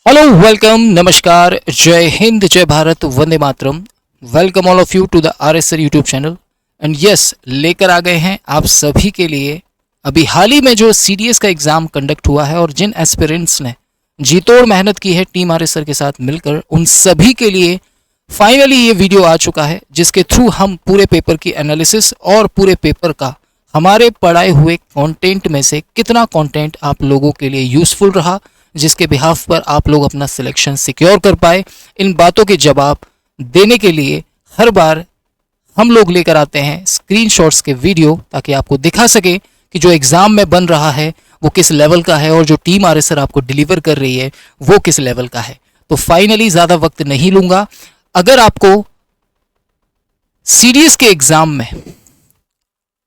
Hello, welcome, नमस्कार, जय हिंद, जय भारत, वंदे मातरम। Welcome all of you to the RSR YouTube channel. And yes, लेकर आ गए हैं आप सभी के लिए अभी हाल ही में जो CDS का एग्ज़ाम कंडक्ट हुआ है और जिन एस्पिरेंट्स ने जी तोड़ मेहनत की है टीम RSR के साथ मिलकर, उन सभी के लिए फाइनली ये वीडियो आ चुका है जिसके थ्रू हम पूरे पेपर की एनालिसिस और पूरे पेपर का हमारे पढ़ाए हुए कंटेंट में से कितना कंटेंट आप लोगों के लिए यूज़फुल रहा, जिसके बिहाफ पर आप लोग अपना सिलेक्शन सिक्योर कर पाए। इन बातों के जवाब देने के लिए हर बार हम लोग लेकर आते हैं स्क्रीनशॉट्स के वीडियो, ताकि आपको दिखा सके कि जो एग्ज़ाम में बन रहा है वो किस लेवल का है और जो टीम RSR आपको डिलीवर कर रही है वो किस लेवल का है। तो फाइनली ज़्यादा वक्त नहीं लूँगा। अगर आपको CDS के एग्ज़ाम में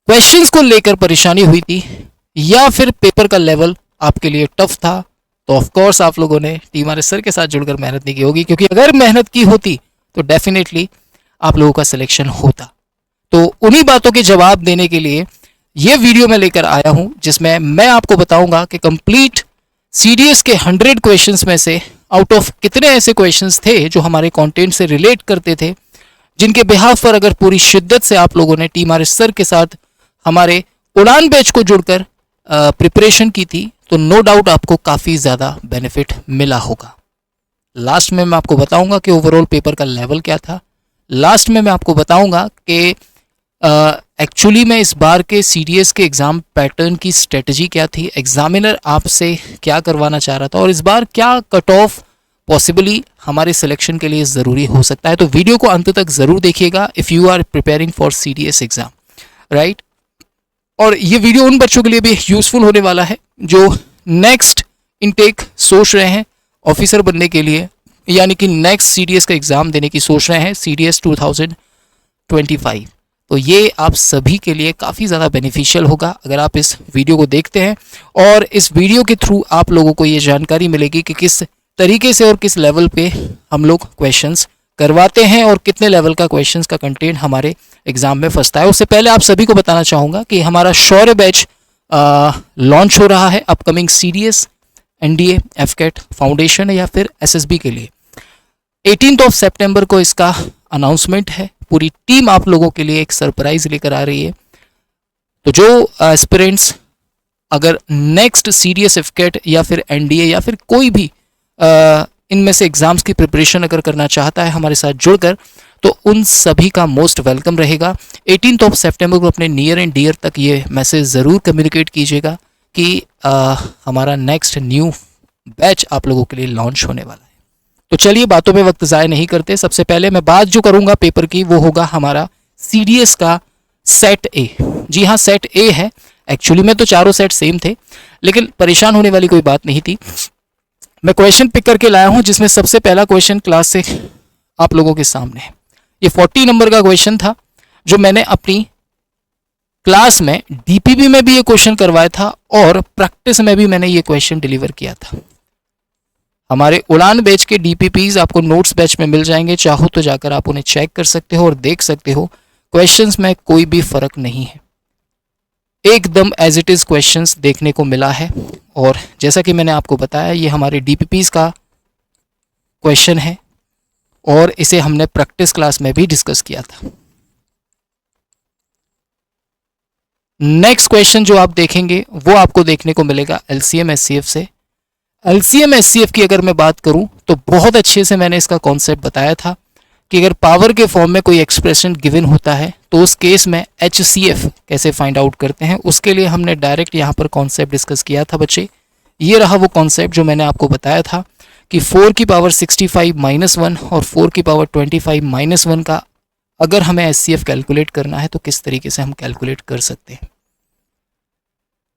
क्वेश्चंस को लेकर परेशानी हुई थी या फिर पेपर का लेवल आपके लिए टफ था, तो ऑफ कोर्स आप लोगों ने टीम RSR के साथ जुड़कर मेहनत नहीं की होगी, क्योंकि अगर मेहनत की होती तो डेफिनेटली आप लोगों का सिलेक्शन होता। तो उन्हीं बातों के जवाब देने के लिए ये वीडियो मैं लेकर आया हूं, जिसमें मैं आपको बताऊंगा कि कंप्लीट CDS के 100 क्वेश्चंस में से आउट ऑफ कितने ऐसे क्वेश्चंस थे जो हमारे कंटेंट से रिलेट करते थे, जिनके बिहाफ पर अगर पूरी शिद्दत से आप लोगों ने टीम RSR के साथ हमारे उड़ान बैच को जुड़कर प्रिपरेशन की थी, तो नो डाउट आपको काफ़ी ज़्यादा बेनिफिट मिला होगा। लास्ट में मैं आपको बताऊंगा कि ओवरऑल पेपर का लेवल क्या था। लास्ट में मैं आपको बताऊंगा कि एक्चुअली में इस बार के CDS के एग्ज़ाम पैटर्न की स्ट्रेटजी क्या थी, एग्जामिनर आपसे क्या करवाना चाह रहा था, और इस बार क्या कट ऑफ पॉसिबली हमारे सिलेक्शन के लिए ज़रूरी हो सकता है। तो वीडियो को अंत तक ज़रूर देखिएगा if you are preparing for CDS exam, right. और ये वीडियो उन बच्चों के लिए भी यूज़फुल होने वाला है जो नेक्स्ट इनटेक सोच रहे हैं ऑफिसर बनने के लिए, यानी कि नेक्स्ट CDS का एग्ज़ाम देने की सोच रहे हैं, CDS 2025। तो ये आप सभी के लिए काफ़ी ज़्यादा बेनिफिशियल होगा अगर आप इस वीडियो को देखते हैं, और इस वीडियो के थ्रू आप लोगों को ये जानकारी मिलेगी कि किस तरीके से और किस लेवल पे हम लोग क्वेश्चंस करवाते हैं और कितने लेवल का क्वेश्चंस का कंटेंट हमारे एग्ज़ाम में फंसता है। उससे पहले आप सभी को बताना चाहूँगा कि हमारा शौर्य बैच लॉन्च हो रहा है upcoming CDS, NDA, FCAT foundation या फिर SSB के लिए। 18 सितंबर को इसका अनाउंसमेंट है। पूरी टीम आप लोगों के लिए एक सरप्राइज लेकर आ रही है। तो जो एस्पिरेंट्स अगर नेक्स्ट CDS, FCAT या फिर NDA या फिर कोई भी इनमें से एग्ज़ाम्स की प्रिपरेशन अगर करना चाहता है हमारे साथ जुड़कर, तो उन सभी का मोस्ट वेलकम रहेगा। 18 सितंबर को अपने नियर एंड डियर तक ये मैसेज ज़रूर कम्युनिकेट कीजिएगा कि हमारा नेक्स्ट न्यू बैच आप लोगों के लिए लॉन्च होने वाला है। तो चलिए बातों में वक्त ज़ाया नहीं करते, सबसे पहले मैं बात जो करूँगा पेपर की वो होगा हमारा CDS का सेट A। जी हाँ, सेट A है। एक्चुअली में तो चारों सेट सेम थे, लेकिन परेशान होने वाली कोई बात नहीं थी। मैं क्वेश्चन पिक करके लाया हूं, जिसमें सबसे पहला क्वेश्चन क्लास से आप लोगों के सामने है। ये 40 नंबर का क्वेश्चन था, जो मैंने अपनी क्लास में DPP में भी ये क्वेश्चन करवाया था और प्रैक्टिस में भी मैंने ये क्वेश्चन डिलीवर किया था। हमारे उड़ान बैच के DPPs आपको नोट्स बैच में मिल जाएंगे, चाहो तो जाकर आप उन्हें चेक कर सकते हो और देख सकते हो। क्वेश्चंस में कोई भी फर्क नहीं है, एकदम एज इट इज़ क्वेश्चंस देखने को मिला है। और जैसा कि मैंने आपको बताया, ये हमारे DPPs का क्वेश्चन है और इसे हमने प्रैक्टिस क्लास में भी डिस्कस किया था। नेक्स्ट क्वेश्चन जो आप देखेंगे वो आपको देखने को मिलेगा LCM SCF से। LCM SCF की अगर मैं बात करूं तो बहुत अच्छे से मैंने इसका कॉन्सेप्ट बताया था कि अगर पावर के फॉर्म में कोई एक्सप्रेशन गिवन होता है तो उस केस में HCF कैसे फाइंड आउट करते हैं, उसके लिए हमने डायरेक्ट यहाँ पर कॉन्सेप्ट डिस्कस किया था बच्चे। ये रहा वो कॉन्सेप्ट जो मैंने आपको बताया था कि 4 की पावर 65 - 1 और 4 की पावर 25 - 1 का अगर हमें HCF कैलकुलेट करना है तो किस तरीके से हम कैलकुलेट कर सकते हैं।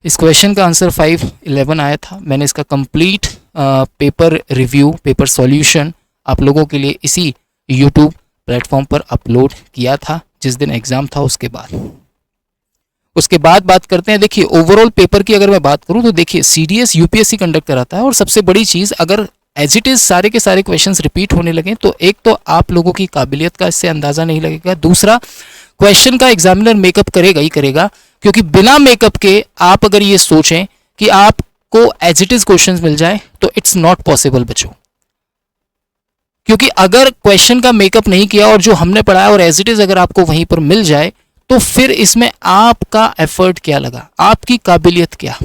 इस क्वेश्चन का आंसर 511 आया था। मैंने इसका complete paper review, paper solution आप लोगों के लिए इसी YouTube प्लेटफॉर्म पर अपलोड किया था जिस दिन एग्ज़ाम था। उसके बाद बात करते हैं। देखिए, ओवरऑल पेपर की अगर मैं बात करूं तो देखिए CDS UPSC कंडक्ट कराता है, और सबसे बड़ी चीज़ अगर एज इट इज़ सारे के सारे क्वेश्चंस रिपीट होने लगे तो एक तो आप लोगों की काबिलियत का इससे अंदाज़ा नहीं लगेगा, दूसरा क्वेश्चन का एग्जामिनर मेकअप करेगा ही करेगा, क्योंकि बिना मेकअप के आप अगर ये सोचें कि आपको एज इट इज़ क्वेश्चंस मिल जाए तो इट्स नॉट पॉसिबल बच्चों। क्योंकि अगर क्वेश्चन का मेकअप नहीं किया और जो हमने पढ़ाया और एज इट इज अगर आपको वहीं पर मिल जाए, तो फिर इसमें आपका एफर्ट क्या लगा, आपकी काबिलियत क्या,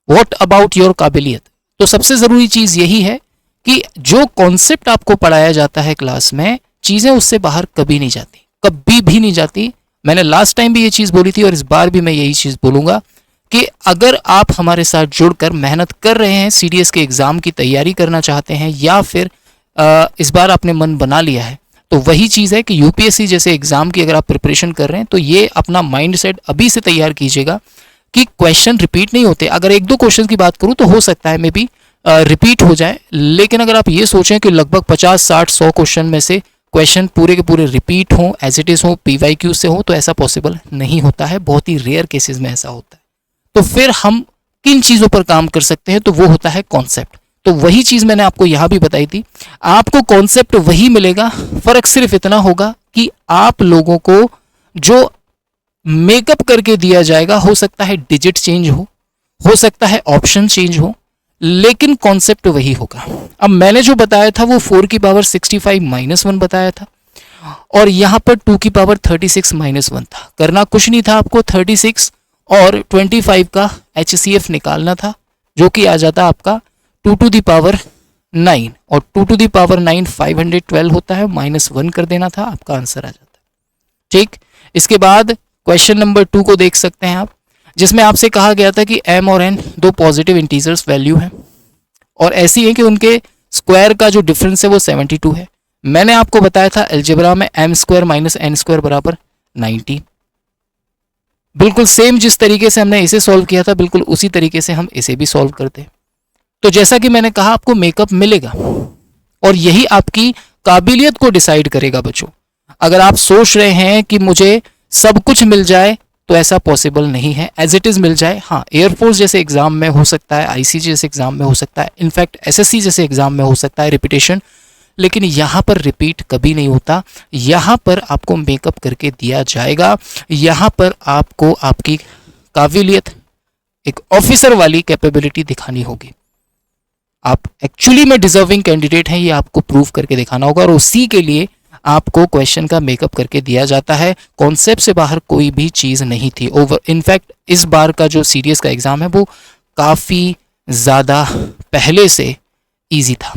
व्हाट अबाउट योर काबिलियत। तो सबसे ज़रूरी चीज़ यही है कि जो कॉन्सेप्ट आपको पढ़ाया जाता है क्लास में, चीज़ें उससे बाहर कभी नहीं जाती, कभी भी नहीं जाती। मैंने लास्ट टाइम भी ये चीज़ बोली थी और इस बार भी मैं यही चीज़ बोलूँगा कि अगर आप हमारे साथ जुड़कर मेहनत कर रहे हैं, सीडीएस के एग्ज़ाम की तैयारी करना चाहते हैं, या फिर इस बार आपने मन बना लिया है, तो वही चीज़ है कि यूपीएससी जैसे एग्ज़ाम की अगर आप प्रिपरेशन कर रहे हैं, तो ये अपना माइंड सेट अभी से तैयार कीजिएगा कि क्वेश्चन रिपीट नहीं होते। अगर एक दो क्वेश्चन की बात करूँ तो हो सकता है मे बी रिपीट हो जाए, लेकिन अगर आप ये सोचें कि लगभग 50, 60, 100 क्वेश्चन में से क्वेश्चन पूरे के पूरे रिपीट हों, एज इट इज़ हों, पीवाईक्यू से हों, तो ऐसा पॉसिबल नहीं होता है, बहुत ही रेयर केसेस में ऐसा होता है। तो फिर हम किन चीज़ों पर काम कर सकते हैं, तो वो होता है कॉन्सेप्ट। तो वही चीज़ मैंने आपको यहाँ भी बताई थी, आपको कॉन्सेप्ट वही मिलेगा, फ़र्क सिर्फ इतना होगा कि आप लोगों को जो मेकअप करके दिया जाएगा, हो सकता है डिजिट चेंज हो सकता है ऑप्शन चेंज हो, लेकिन कॉन्सेप्ट वही होगा। अब मैंने जो बताया था वो 4 की पावर 65 माइनस 1 बताया था, और यहाँ पर 2 की पावर 36 माइनस 1 था। करना कुछ नहीं था, आपको 36 और 25 का HCF निकालना था, जो कि आ जाता आपका 2 टू दी पावर 9, और 2 टू दी पावर 9 512 होता है, माइनस 1 कर देना था, आपका आंसर आ जाता है। ठीक, इसके बाद क्वेश्चन नंबर 2 को देख सकते हैं आप, जिसमें आपसे कहा गया था कि m और n दो पॉजिटिव इंटीजर्स वैल्यू हैं और ऐसी है कि उनके स्क्वायर का जो डिफरेंस है वो 72 है। मैंने आपको बताया था अलजेब्रा में m square minus n square बराबर 90। बिल्कुल सेम जिस तरीके से हमने इसे सॉल्व किया था, बिल्कुल उसी तरीके से हम इसे भी सॉल्व करते हैं। तो जैसा कि मैंने कहा, आपको मेकअप मिलेगा और यही आपकी काबिलियत को डिसाइड करेगा बच्चों। अगर आप सोच रहे हैं कि मुझे सब कुछ मिल जाए, तो ऐसा पॉसिबल नहीं है, एज इट इज़ मिल जाए। हाँ, एयरफोर्स जैसे एग्जाम में हो सकता है, आईसीजी जैसे एग्जाम में हो सकता है, इनफैक्ट एसएससी जैसे एग्जाम में हो सकता है रिपीटेशन, लेकिन यहाँ पर रिपीट कभी नहीं होता। यहाँ पर आपको मेकअप करके दिया जाएगा, यहाँ पर आपको आपकी काबिलियत, एक ऑफिसर वाली कैपेबिलिटी दिखानी होगी। आप एक्चुअली में डिजर्विंग कैंडिडेट हैं, ये आपको प्रूव करके दिखाना होगा, और उसी के लिए आपको क्वेश्चन का मेकअप करके दिया जाता है। कॉन्सेप्ट से बाहर कोई भी चीज़ नहीं थी। ओवर इनफैक्ट इस बार का जो सीडीएस का एग्ज़ाम है वो काफ़ी ज़्यादा पहले से इजी था।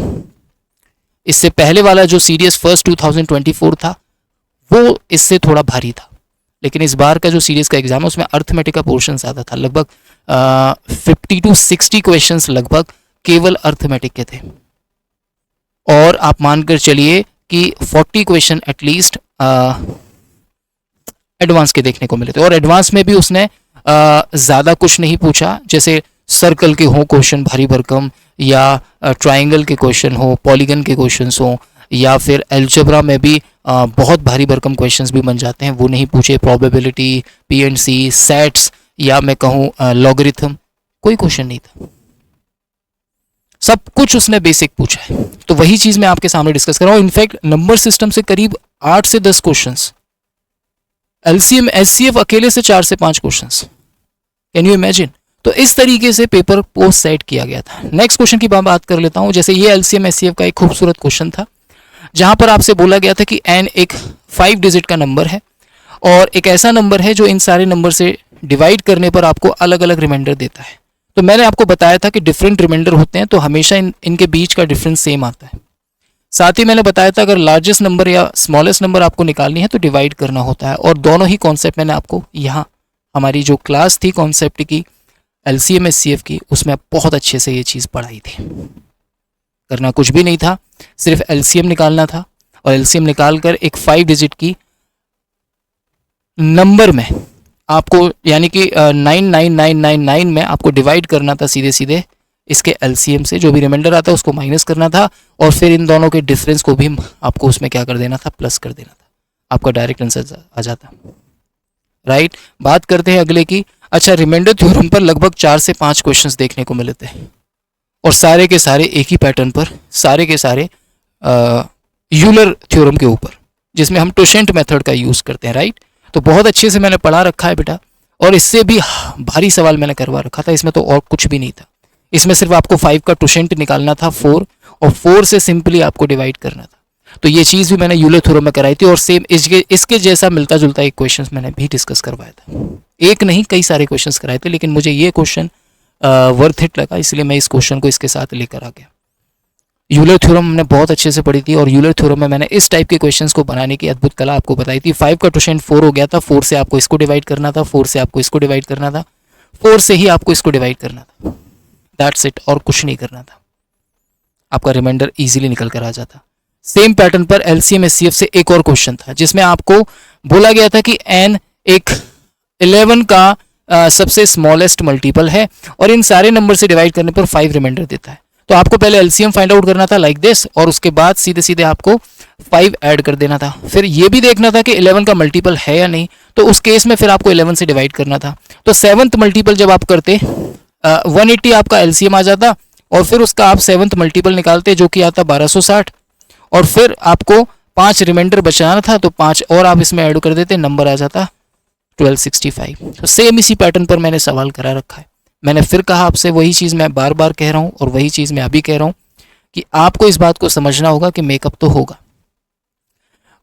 इससे पहले वाला जो सीडीएस फर्स्ट 2024 था वो इससे थोड़ा भारी था, लेकिन इस बार का जो सीडीएस का एग्ज़ाम है उसमें अर्थमेटिक का पोर्शन ज़्यादा था। लगभग 50 to 60 क्वेश्चंस लगभग केवल अर्थमेटिक के थे, और आप मानकर चलिए कि 40 क्वेश्चन एटलीस्ट एडवांस के देखने को मिले थे। और एडवांस में भी उसने ज़्यादा कुछ नहीं पूछा, जैसे सर्कल के हों क्वेश्चन भारी भरकम, या ट्रायंगल के क्वेश्चन हो, पॉलीगन के क्वेश्चंस हो, या फिर अलजेब्रा में भी बहुत भारी भरकम क्वेश्चंस भी बन जाते हैं, वो नहीं पूछे। प्रोबेबिलिटी, पीएनसी, सेट्स, या मैं कहूँ लॉगरिथम, कोई क्वेश्चन नहीं था, सब कुछ उसने बेसिक पूछा है। तो वही चीज़ मैं आपके सामने डिस्कस कर रहा हूँ। इनफैक्ट नंबर सिस्टम से करीब 8 से 10 क्वेश्चंस, एलसीएम एचसीएफ अकेले से 4 से 5 क्वेश्चंस, कैन यू इमेजिन। तो इस तरीके से पेपर को सेट किया गया था। नेक्स्ट क्वेश्चन की बात कर लेता हूँ। जैसे ये एलसीएम एचसीएफ का एक खूबसूरत क्वेश्चन था, जहाँ पर आपसे बोला गया था कि n एक 5 डिजिट का नंबर है, और एक ऐसा नंबर है जो इन सारे नंबर से डिवाइड करने पर आपको अलग अलग रिमाइंडर देता है। तो मैंने आपको बताया था कि डिफरेंट रिमाइंडर होते हैं, तो हमेशा इनके बीच का डिफरेंस सेम आता है। साथ ही मैंने बताया था अगर लार्जेस्ट नंबर या स्मॉलेस्ट नंबर आपको निकालनी है तो डिवाइड करना होता है। और दोनों ही कॉन्सेप्ट मैंने आपको यहाँ हमारी जो क्लास थी कॉन्सेप्ट की, एलसीएम एचसीएफ की, उसमें बहुत अच्छे से ये चीज़ पढ़ाई थी। करना कुछ भी नहीं था, सिर्फ एलसीएम निकालना था, और एलसीएम निकाल कर एक 5 डिजिट की नंबर में आपको, यानी कि 99999 में आपको डिवाइड करना था सीधे सीधे इसके एलसीएम से। जो भी रिमाइंडर आता है उसको माइनस करना था, और फिर इन दोनों के डिफरेंस को भी आपको उसमें क्या कर देना था, प्लस कर देना था। आपका डायरेक्ट आंसर आ जाता, राइट। बात करते हैं अगले की। अच्छा, रिमाइंडर थ्योरम पर लगभग 4 से 5 क्वेश्चंस देखने को मिले थे, और सारे के सारे एक ही पैटर्न पर, सारे के सारे यूलर थ्योरम के ऊपर, जिसमें हम टोशेंट मेथड का यूज़ करते हैं, राइट। तो बहुत अच्छे से मैंने पढ़ा रखा है बेटा, और इससे भी भारी सवाल मैंने करवा रखा था, इसमें तो और कुछ भी नहीं था। इसमें सिर्फ आपको 5 का टुशेंट निकालना था 4, और 4 से सिंपली आपको डिवाइड करना था। तो ये चीज़ भी मैंने यूलर थ्योरम में कराई थी, और सेम इसके जैसा मिलता जुलता एक क्वेश्चन मैंने भी डिस्कस करवाया था। एक नहीं, कई सारे क्वेश्चन कराए थे, लेकिन मुझे ये क्वेश्चन वर्थ इट लगा, इसलिए मैं इस क्वेश्चन को इसके साथ लेकर आ गया। यूलर थ्योरम हमने बहुत अच्छे से पढ़ी थी, और यूलर थ्योरम में मैंने इस टाइप के क्वेश्चंस को बनाने की अद्भुत कला आपको बताई थी। 5 का टुशेंट 4 हो गया था, 4 से आपको इसको डिवाइड करना था, 4 से आपको इसको डिवाइड करना था, 4 से ही आपको इसको डिवाइड करना था, दैट्स इट, और कुछ नहीं करना था, आपका रिमाइंडर इजीली निकल कर आ जाता। सेम पैटर्न पर एलसीएम एचसीएफ से एक और क्वेश्चन था, जिसमें आपको बोला गया था कि n एक 11 का सबसे स्मॉलेस्ट मल्टीपल है, और इन सारे नंबर से डिवाइड करने पर 5 रिमाइंडर देता है। तो आपको पहले एलसीएम फाइंड आउट करना था लाइक दिस, और उसके बाद सीधे सीधे आपको 5 ऐड कर देना था। फिर ये भी देखना था कि 11 का मल्टीपल है या नहीं, तो उस केस में फिर आपको 11 से डिवाइड करना था। तो 7th मल्टीपल जब आप करते 180 आपका एलसीएम आ जाता, और फिर उसका आप 7th मल्टीपल निकालते जो कि आता 1260, और फिर आपको 5 रिमाइंडर बचाना था, तो 5 और आप इसमें ऐड कर देते, नंबर आ जाता 1265। तो सेम इसी पैटर्न पर मैंने सवाल करा रखा है। मैंने फिर कहा आपसे, वही चीज़ मैं बार बार कह रहा हूँ, और वही चीज़ मैं अभी कह रहा हूँ कि आपको इस बात को समझना होगा कि मेकअप तो होगा,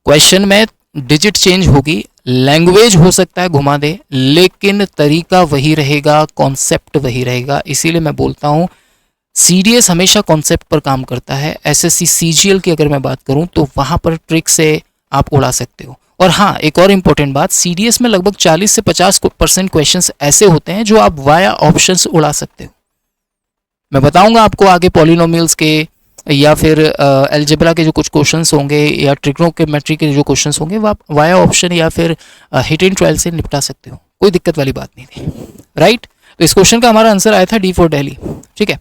क्वेश्चन में डिजिट चेंज होगी, लैंग्वेज हो सकता है घुमा दे, लेकिन तरीका वही रहेगा, कॉन्सेप्ट वही रहेगा। इसीलिए मैं बोलता हूँ सीडीएस हमेशा कॉन्सेप्ट पर काम करता है। एसएससी सीजीएल की अगर मैं बात करूं तो वहां पर ट्रिक से आप उड़ा सकते हो। और हाँ, एक और इम्पोर्टेंट बात, सीडीएस में लगभग 40 से 50% क्वेश्चंस ऐसे होते हैं जो आप वाया ऑप्शंस उड़ा सकते हो। मैं बताऊंगा आपको आगे पॉलिनोमियल्स के या फिर अलजेब्रा के जो कुछ क्वेश्चंस होंगे, या ट्रिग्नोमेट्री के जो क्वेश्चंस होंगे, वो आप वाया ऑप्शन या फिर हिट एंड ट्रायल से निपटा सकते हो, कोई दिक्कत वाली बात नहीं थी, राइट। तो इस क्वेश्चन का हमारा आंसर आया था डी फॉर दिल्ली, ठीक है।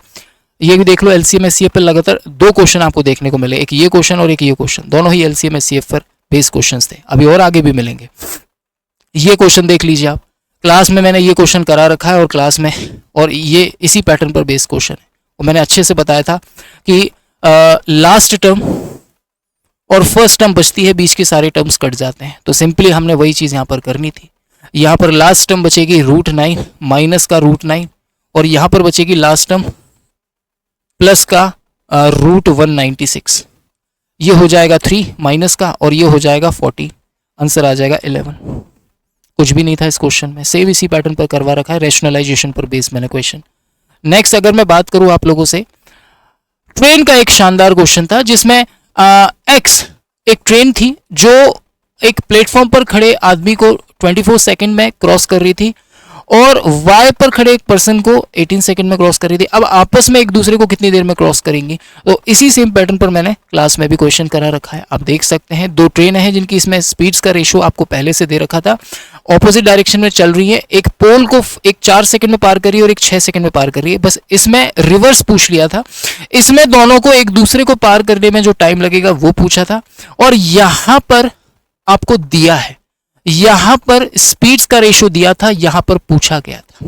ये भी देख लो, एलसीएम एचसीएफ पर लगातार 2 क्वेश्चन आपको देखने को मिले, एक ये क्वेश्चन और एक ये क्वेश्चन, दोनों ही एलसीएम एचसीएफ पर बेस क्वेश्चंस थे। अभी और आगे भी मिलेंगे। ये क्वेश्चन देख लीजिए आप, क्लास में मैंने ये क्वेश्चन करा रखा है, और क्लास में, और ये इसी पैटर्न पर बेस क्वेश्चन है। और मैंने अच्छे से बताया था कि लास्ट टर्म और फर्स्ट टर्म बचती है, बीच के सारे टर्म्स कट जाते हैं। तो सिंपली हमने वही चीज़ यहाँ पर करनी थी। यहाँ पर लास्ट टर्म बचेगी √9 माइनस का √9, और यहाँ पर बचेगी लास्ट टर्म प्लस का √196। ये हो जाएगा 3 माइनस का, और ये हो जाएगा 40, आंसर आ जाएगा 11। कुछ भी नहीं था इस क्वेश्चन में, सेम इसी पैटर्न पर करवा रखा है, रैशनलाइजेशन पर बेस मैंने क्वेश्चन। नेक्स्ट अगर मैं बात करूं आप लोगों से, ट्रेन का एक शानदार क्वेश्चन था, जिसमें एक्स एक ट्रेन थी जो एक प्लेटफॉर्म पर खड़े आदमी को 24 सेकंड में क्रॉस कर रही थी, और वाई पर खड़े एक पर्सन को 18 सेकंड में क्रॉस कर रही थी। अब आपस में एक दूसरे को कितनी देर में क्रॉस करेंगी, तो इसी सेम पैटर्न पर मैंने क्लास में भी क्वेश्चन करा रखा है। आप देख सकते हैं 2 ट्रेन है जिनकी इसमें स्पीड्स का रेशियो आपको पहले से दे रखा था, ऑपोजिट डायरेक्शन में चल रही है। एक पोल को एक 4 सेकंड में पार कर रही है और एक 6 सेकंड में पार कर रही है। बस इसमें रिवर्स पूछ लिया था, इसमें दोनों को एक दूसरे को पार करने में जो टाइम लगेगा वो पूछा था, और यहां पर आपको दिया है, यहां पर स्पीड्स का रेशियो दिया था, यहां पर पूछा गया था।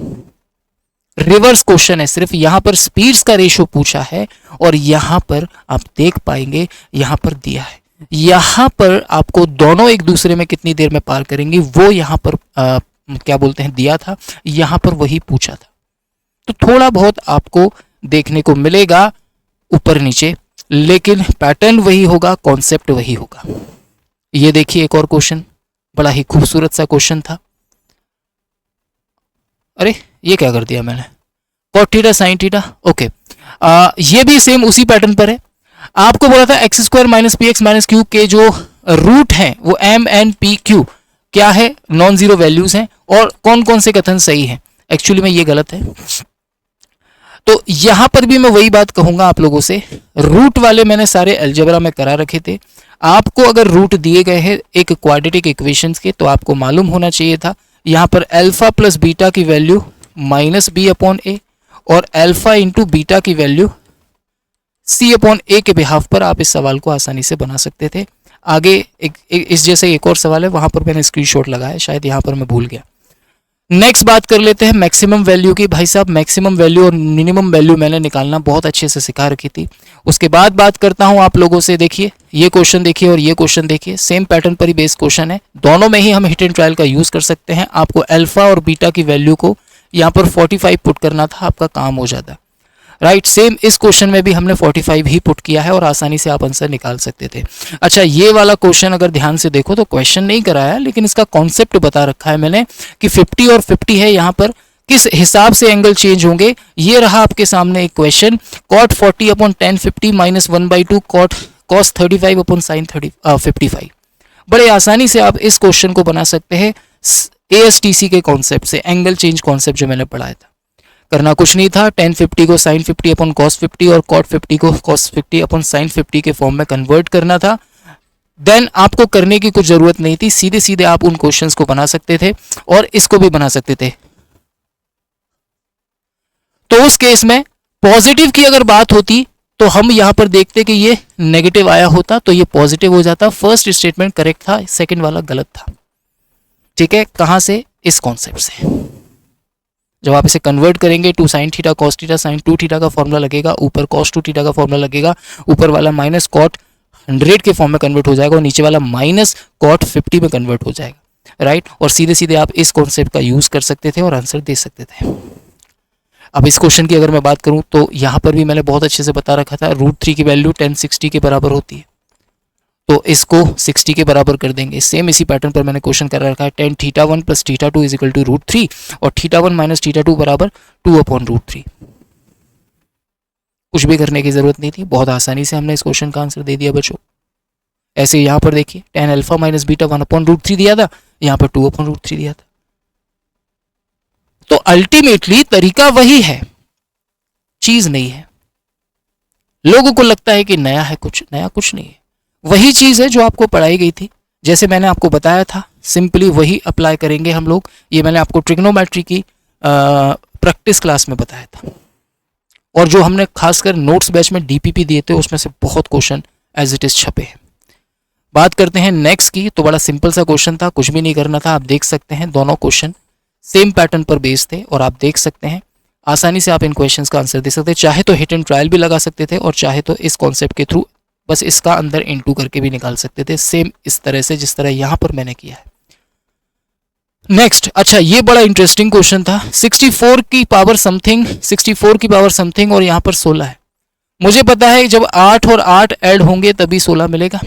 रिवर्स क्वेश्चन है, सिर्फ यहां पर स्पीड्स का रेशियो पूछा है, और यहां पर आप देख पाएंगे यहां पर दिया है, यहां पर आपको दोनों एक दूसरे में कितनी देर में पार करेंगे वो यहां पर क्या बोलते हैं दिया था, यहां पर वही पूछा था। तो थोड़ा बहुत आपको देखने को मिलेगा ऊपर नीचे, लेकिन पैटर्न वही होगा, कॉन्सेप्ट वही होगा। ये देखिए एक और क्वेश्चन, बड़ा ही खूबसूरत सा क्वेश्चन था। अरे ये क्या कर दिया मैंने, cot theta sin theta, okay. ये भी सेम उसी पैटर्न पर है। आपको बोला था x² minus P x minus Q के जो रूट हैं वो m/n/p/q क्या है, नॉन जीरो वैल्यूज हैं, और कौन कौन से कथन सही हैं। एक्चुअली में ये गलत है। तो यहां पर भी मैं वही बात कहूंगा आप लोगों से, रूट वाले मैंने सारे अलजेब्रा में करा रखे थे। आपको अगर रूट दिए गए हैं एक क्वाड्रेटिक इक्वेशंस के, तो आपको मालूम होना चाहिए था यहाँ पर अल्फा प्लस बीटा की वैल्यू -b/a, और अल्फा इंटू बीटा की वैल्यू c/a के बिहाफ पर आप इस सवाल को आसानी से बना सकते थे। आगे इस जैसे एक और सवाल है, वहां पर मैंने स्क्रीनशॉट लगाया, शायद यहाँ पर मैं भूल गया। नेक्स्ट बात कर लेते हैं मैक्सिमम वैल्यू की। भाई साहब, मैक्सिमम वैल्यू और मिनिमम वैल्यू मैंने निकालना बहुत अच्छे से सिखा रखी थी। उसके बाद बात करता हूं आप लोगों से, देखिए ये क्वेश्चन देखिए और ये क्वेश्चन देखिए, सेम पैटर्न पर ही बेस क्वेश्चन है, दोनों में ही हम हिट एंड ट्रायल का यूज कर सकते हैं। आपको अल्फा और बीटा की वैल्यू को यहाँ पर 45 पुट करना था, आपका काम हो जाता। राइट। सेम इस क्वेश्चन में भी हमने 45 ही पुट किया है और आसानी से आप आंसर निकाल सकते थे। अच्छा, ये वाला क्वेश्चन अगर ध्यान से देखो तो क्वेश्चन नहीं कराया लेकिन इसका कॉन्सेप्ट बता रखा है मैंने कि 50 और 50 है, यहाँ पर किस हिसाब से एंगल चेंज होंगे। ये रहा आपके सामने एक question, cot 40 upon tan 50 minus 1/2 cos 35 upon sin 55। बड़े आसानी से आप इस क्वेश्चन को बना सकते हैं ASTC के कॉन्सेप्ट से, एंगल चेंज कॉन्सेप्ट जो मैंने पढ़ाया था। करना कुछ नहीं था, tan 50 को sin 50 अपॉन cos 50 और cot 50 को cos 50 अपॉन sin 50 के फॉर्म में कन्वर्ट करना था। देन आपको करने की कुछ जरूरत नहीं थी, सीधे सीधे आप उन क्वेश्चंस को बना सकते थे और इसको भी बना सकते थे। तो उस केस में पॉजिटिव की अगर बात होती तो हम यहां पर देखते कि ये नेगेटिव आया होता तो ये पॉजिटिव हो जाता। फर्स्ट स्टेटमेंट करेक्ट था, सेकंड वाला गलत था। ठीक है, कहां से? इस कॉन्सेप्ट से। जब आप इसे कन्वर्ट करेंगे to sine theta cos theta sine 2 theta का फॉर्मूला लगेगा, ऊपर cos 2 थीटा का फॉर्मूला लगेगा, ऊपर वाला माइनस cot 100 के फॉर्म में कन्वर्ट हो जाएगा और नीचे वाला माइनस cot 50 में कन्वर्ट हो जाएगा, राइट। और सीधे सीधे आप इस कॉन्सेप्ट का यूज कर सकते थे और आंसर दे सकते थे। अब इस क्वेश्चन की अगर मैं बात करूं तो यहां पर भी मैंने बहुत अच्छे से बता रखा था, √3 की वैल्यू tan 60 के बराबर होती है, तो इसको 60 के बराबर कर देंगे। सेम इसी पैटर्न पर मैंने क्वेश्चन कर रखा है, tan θ1 plus θ2 is equal to √3 और θ1 माइनस θ2 बराबर 2 अपॉन √3। कुछ भी करने की जरूरत नहीं थी, बहुत आसानी से हमने इस क्वेश्चन का आंसर दे दिया बच्चों। ऐसे यहाँ पर देखिए tan alpha minus beta 1 upon √3 दिया था, यहाँ पर 2 अपॉन √3 दिया था। तो अल्टीमेटली तरीका वही है, चीज नहीं है। लोगों को लगता है कि नया है, कुछ नया कुछ नहीं है, वही चीज है जो आपको पढ़ाई गई थी। जैसे मैंने आपको बताया था, सिंपली वही अप्लाई करेंगे हम लोग। ये मैंने आपको ट्रिग्नोमेट्री की प्रैक्टिस क्लास में बताया था और जो हमने खासकर नोट्स बैच में DPP दिए थे उसमें से बहुत क्वेश्चन एज इट इज छपे हैं। बात करते हैं नेक्स्ट की, तो बड़ा सिंपल सा क्वेश्चन था, कुछ भी नहीं करना था। आप देख सकते हैं दोनों क्वेश्चन सेम पैटर्न पर बेस्ड थे और आप देख सकते हैं आसानी से आप इन क्वेश्चंस का आंसर दे सकते हैं। चाहे तो हिट एंड ट्रायल भी लगा सकते थे और चाहे तो इस कॉन्सेप्ट के थ्रू बस इसका अंदर इनटू करके भी निकाल सकते थे, सेम इस तरह से जिस तरह यहां पर मैंने किया है। नेक्स्ट, अच्छा ये बड़ा इंटरेस्टिंग क्वेश्चन था, 64 की पावर समथिंग और यहां पर 16 है। मुझे पता है जब 8 और 8 ऐड होंगे तभी 16 मिलेगा,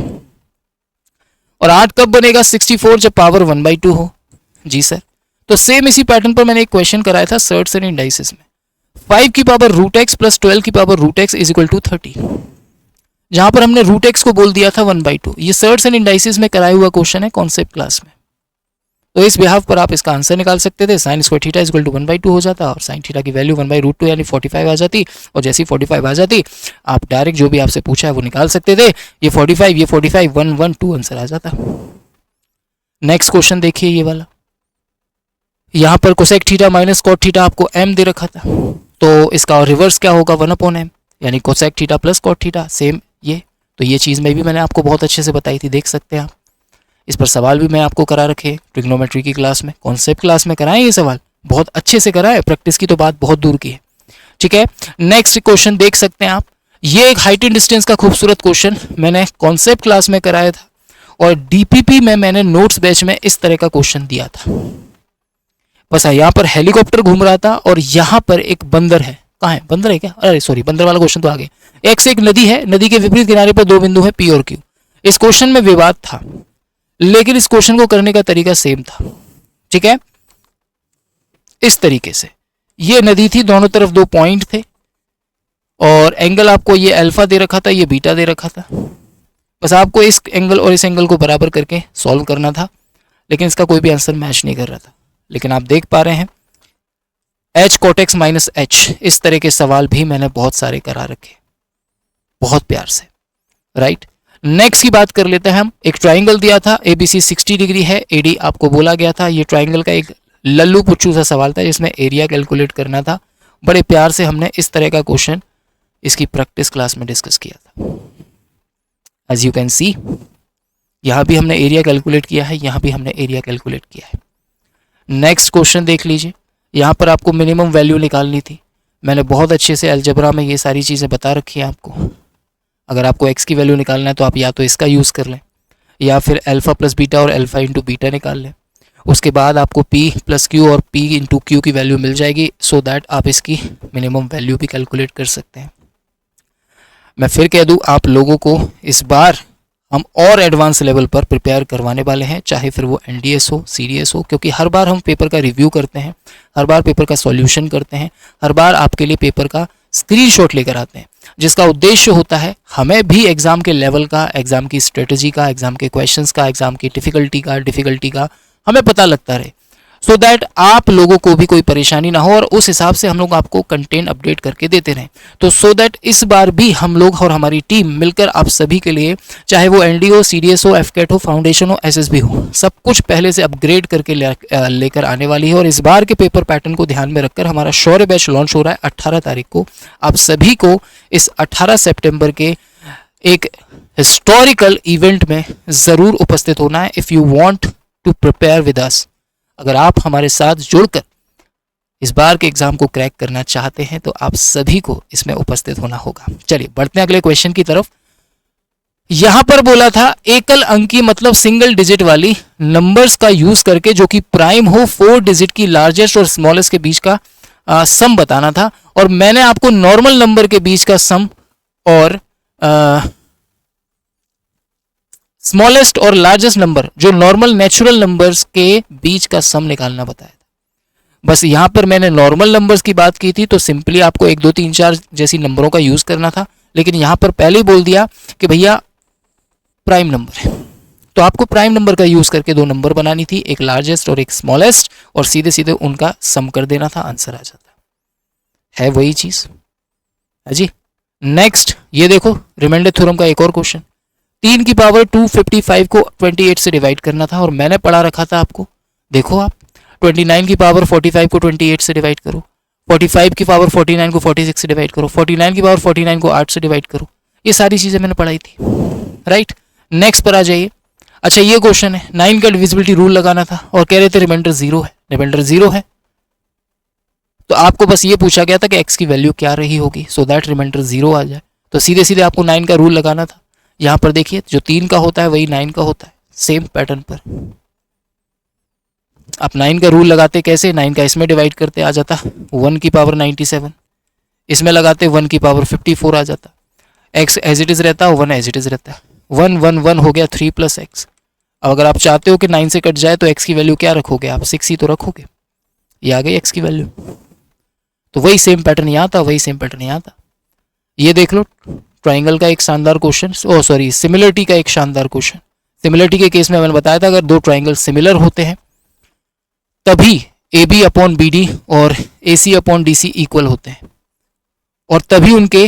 और 8 कब बनेगा? 64 जब पावर 1/2 हो। जी सर, तो सेम इसी पैटर्न पर मैंने एक क्वेश्चन कराया था सर्ट्स एंड इंडाइसिस में, 5 की पावर √x प्लस 12 की power √x is equal to 30, जहां पर हमने √x को बोल दिया था 1/2। ये सर्ट्स एंड इंडाइसिस में कराया हुआ क्वेश्चन है कॉन्सेप्ट क्लास में। तो इस बिहाफ पर आप इसका आंसर निकाल सकते थे, sin square theta is equal to 1/2 हो जाता और sin थीटा की वैल्यू 1/√2 यानी 45 आ जाती, और जैसी 45 आ जाती आप डायरेक्ट जो भी आपसे पूछा है वो निकाल सकते थे। ये 45 1 1 2 आंसर आ जाता। नेक्स्ट क्वेश्चन देखिए ये वाला, यहाँ पर cosec theta minus cot theta आपको m दे रखा था, तो इसका रिवर्स क्या होगा? 1/m, यानी cosec theta plus cot theta, same ये। तो ये चीज़ में भी मैंने आपको बहुत अच्छे से बताई थी, देख सकते हैं आप। इस पर सवाल भी मैं आपको करा रखे ट्रिग्नोमेट्री की क्लास में, कॉन्सेप्ट क्लास में कराए ये सवाल, बहुत अच्छे से कराए, प्रैक्टिस की तो बात बहुत दूर की है। ठीक है, नेक्स्ट क्वेश्चन देख सकते हैं आप, ये एक हाइट एंड डिस्टेंस का खूबसूरत क्वेश्चन मैंने कॉन्सेप्ट क्लास में कराया था और DPP में मैंने नोट्स बैच में इस तरह का क्वेश्चन दिया था। बस यहाँ पर हेलीकॉप्टर घूम रहा था और यहाँ पर एक बंदर है। कहाँ है? बंदर है क्या? अरे सॉरी, बंदर वाला क्वेश्चन तो आगे। एक नदी है, नदी के विपरीत किनारे पर 2 बिंदु है P और Q। इस क्वेश्चन में विवाद था लेकिन इस क्वेश्चन को करने का तरीका सेम था। ठीक है, इस तरीके से ये नदी थी, दोनों तरफ 2 पॉइंट थे और एंगल आपको ये अल्फा दे रखा था, ये बीटा दे रखा था। बस आपको इस एंगल और इस एंगल को बराबर करके सॉल्व करना था, लेकिन इसका कोई भी आंसर मैच नहीं कर रहा था। लेकिन आप देख पा रहे हैं h cot x minus h, इस तरह के सवाल भी मैंने बहुत सारे करा रखे, बहुत प्यार से, राइट। नेक्स्ट की बात कर लेते हैं हम। एक ट्राइंगल दिया था, ABC 60 डिग्री है, AD आपको बोला गया था। ये ट्राइंगल का एक लल्लू पुच्चू सा सवाल था जिसमें एरिया कैलकुलेट करना था। बड़े प्यार से हमने इस तरह का क्वेश्चन इसकी प्रैक्टिस क्लास में डिस्कस किया था। एज यू कैन सी, यहाँ भी हमने एरिया कैलकुलेट किया है, यहाँ भी हमने एरिया कैलकुलेट किया है। नेक्स्ट क्वेश्चन देख लीजिए, यहाँ पर आपको मिनिमम वैल्यू निकालनी थी। मैंने बहुत अच्छे से अलजेब्रा में ये सारी चीज़ें बता रखी हैं आपको। अगर आपको x की वैल्यू निकालना है तो आप या तो इसका यूज़ कर लें या फिर अल्फा प्लस बीटा और अल्फा इंटू बीटा निकाल लें। उसके बाद आपको P प्लस Q और P इंटू Q की वैल्यू मिल जाएगी, सो दैट आप इसकी मिनिमम वैल्यू भी कैलकुलेट कर सकते हैं। मैं फिर कह दूं, आप लोगों को इस बार हम और एडवांस लेवल पर प्रिपेयर करवाने वाले हैं, चाहे फिर वो NDS हो, CDS हो, क्योंकि हर बार हम पेपर का रिव्यू करते हैं, हर बार पेपर का सॉल्यूशन करते हैं, हर बार आपके लिए पेपर का स्क्रीनशॉट लेकर आते हैं, जिसका उद्देश्य होता है हमें भी एग्ज़ाम के लेवल का, एग्ज़ाम की स्ट्रेटजी का, एग्ज़ाम के क्वेश्चंस का, एग्ज़ाम की डिफ़िकल्टी का हमें पता लगता रहे, सो दैट आप लोगों को भी कोई परेशानी ना हो और उस हिसाब से हम लोग आपको कंटेंट अपडेट करके देते रहें। तो सो दैट इस बार भी हम लोग और हमारी टीम मिलकर आप सभी के लिए, चाहे वो NDO, CDS हो, FCAT हो, फाउंडेशन हो, SSB हो, सब कुछ पहले से अपग्रेड करके लेकर आने वाली है। और इस बार के पेपर पैटर्न को ध्यान में रखकर हमारा शौर्य बैच लॉन्च हो रहा है 18 तारीख को। आप सभी को इस 18 सितंबर के एक हिस्टोरिकल इवेंट में ज़रूर उपस्थित होना है। If you want to prepare with us, अगर आप हमारे साथ जुड़कर इस बार के एग्जाम को क्रैक करना चाहते हैं तो आप सभी को इसमें उपस्थित होना होगा। चलिए बढ़ते हैं अगले क्वेश्चन की तरफ। यहां पर बोला था एकल अंकी मतलब सिंगल डिजिट वाली नंबर्स का यूज करके जो कि प्राइम हो 4 डिजिट की लार्जेस्ट और स्मॉलेस्ट के बीच का सम बताना था, और मैंने आपको नॉर्मल नंबर के बीच का सम और स्मॉलेस्ट और लार्जेस्ट नंबर जो नॉर्मल नेचुरल नंबर्स के बीच का सम निकालना बताया था। बस यहाँ पर मैंने नॉर्मल नंबर्स की बात की थी तो सिंपली आपको 1 2 3 4 जैसी नंबरों का यूज़ करना था, लेकिन यहाँ पर पहले ही बोल दिया कि भैया प्राइम नंबर है, तो आपको प्राइम नंबर का यूज़ करके 2 नंबर बनानी थी, एक लार्जेस्ट और एक स्मॉलेस्ट, और सीधे सीधे उनका सम कर देना था, आंसर आ जाता है वही चीज़ है जी। नेक्स्ट ये देखो रिमाइंडर थ्योरम का एक और क्वेश्चन। 3 की पावर 255 को 28 से डिवाइड करना था, और मैंने पढ़ा रखा था आपको, देखो आप 29 की पावर 45 को 28 से डिवाइड करो, 45 की पावर 49 को 46 से डिवाइड करो, 49 की पावर 49 को 8 से डिवाइड करो, ये सारी चीज़ें मैंने पढ़ाई थी, राइट। नेक्स्ट पर आ जाइए। अच्छा ये क्वेश्चन है, 9 का डिविजिबिलिटी रूल लगाना था और कह रहे थे रिमाइंडर 0 है, रिमाइंडर 0 है, तो आपको बस ये पूछा गया था कि x की वैल्यू क्या रही होगी, सो दैट रिमाइंडर 0 आ जाए। तो सीधे सीधे आपको 9 का रूल लगाना था। यहाँ पर देखिए जो 3 का होता है वही 9 का होता है, सेम पैटर्न पर आप 9 का रूल लगाते कैसे, 9 का इसमें डिवाइड करते आ जाता 1 की पावर 97, इसमें लगाते 1 की पावर 54 आ जाता, x एज इट इज़ रहता, 1 एज इट इज़ रहता, 1 1 1 हो गया 3 + x। अब अगर आप चाहते हो कि 9 से कट जाए तो x की वैल्यू क्या रखोगे आप, 6 ही तो रखोगे, ये आ गई x की वैल्यू। तो वही सेम पैटर्न यहाँ था, वही सेम पैटर्न यहाँ था। ये देख लो ट्राइंगल का एक शानदार क्वेश्चन, सिमिलरिटी का एक शानदार क्वेश्चन। सिमिलरिटी के केस में मैंने बताया था अगर 2 ट्राइंगल सिमिलर होते हैं तभी AB अपॉन BD और AC अपॉन DC इक्वल होते हैं, और तभी उनके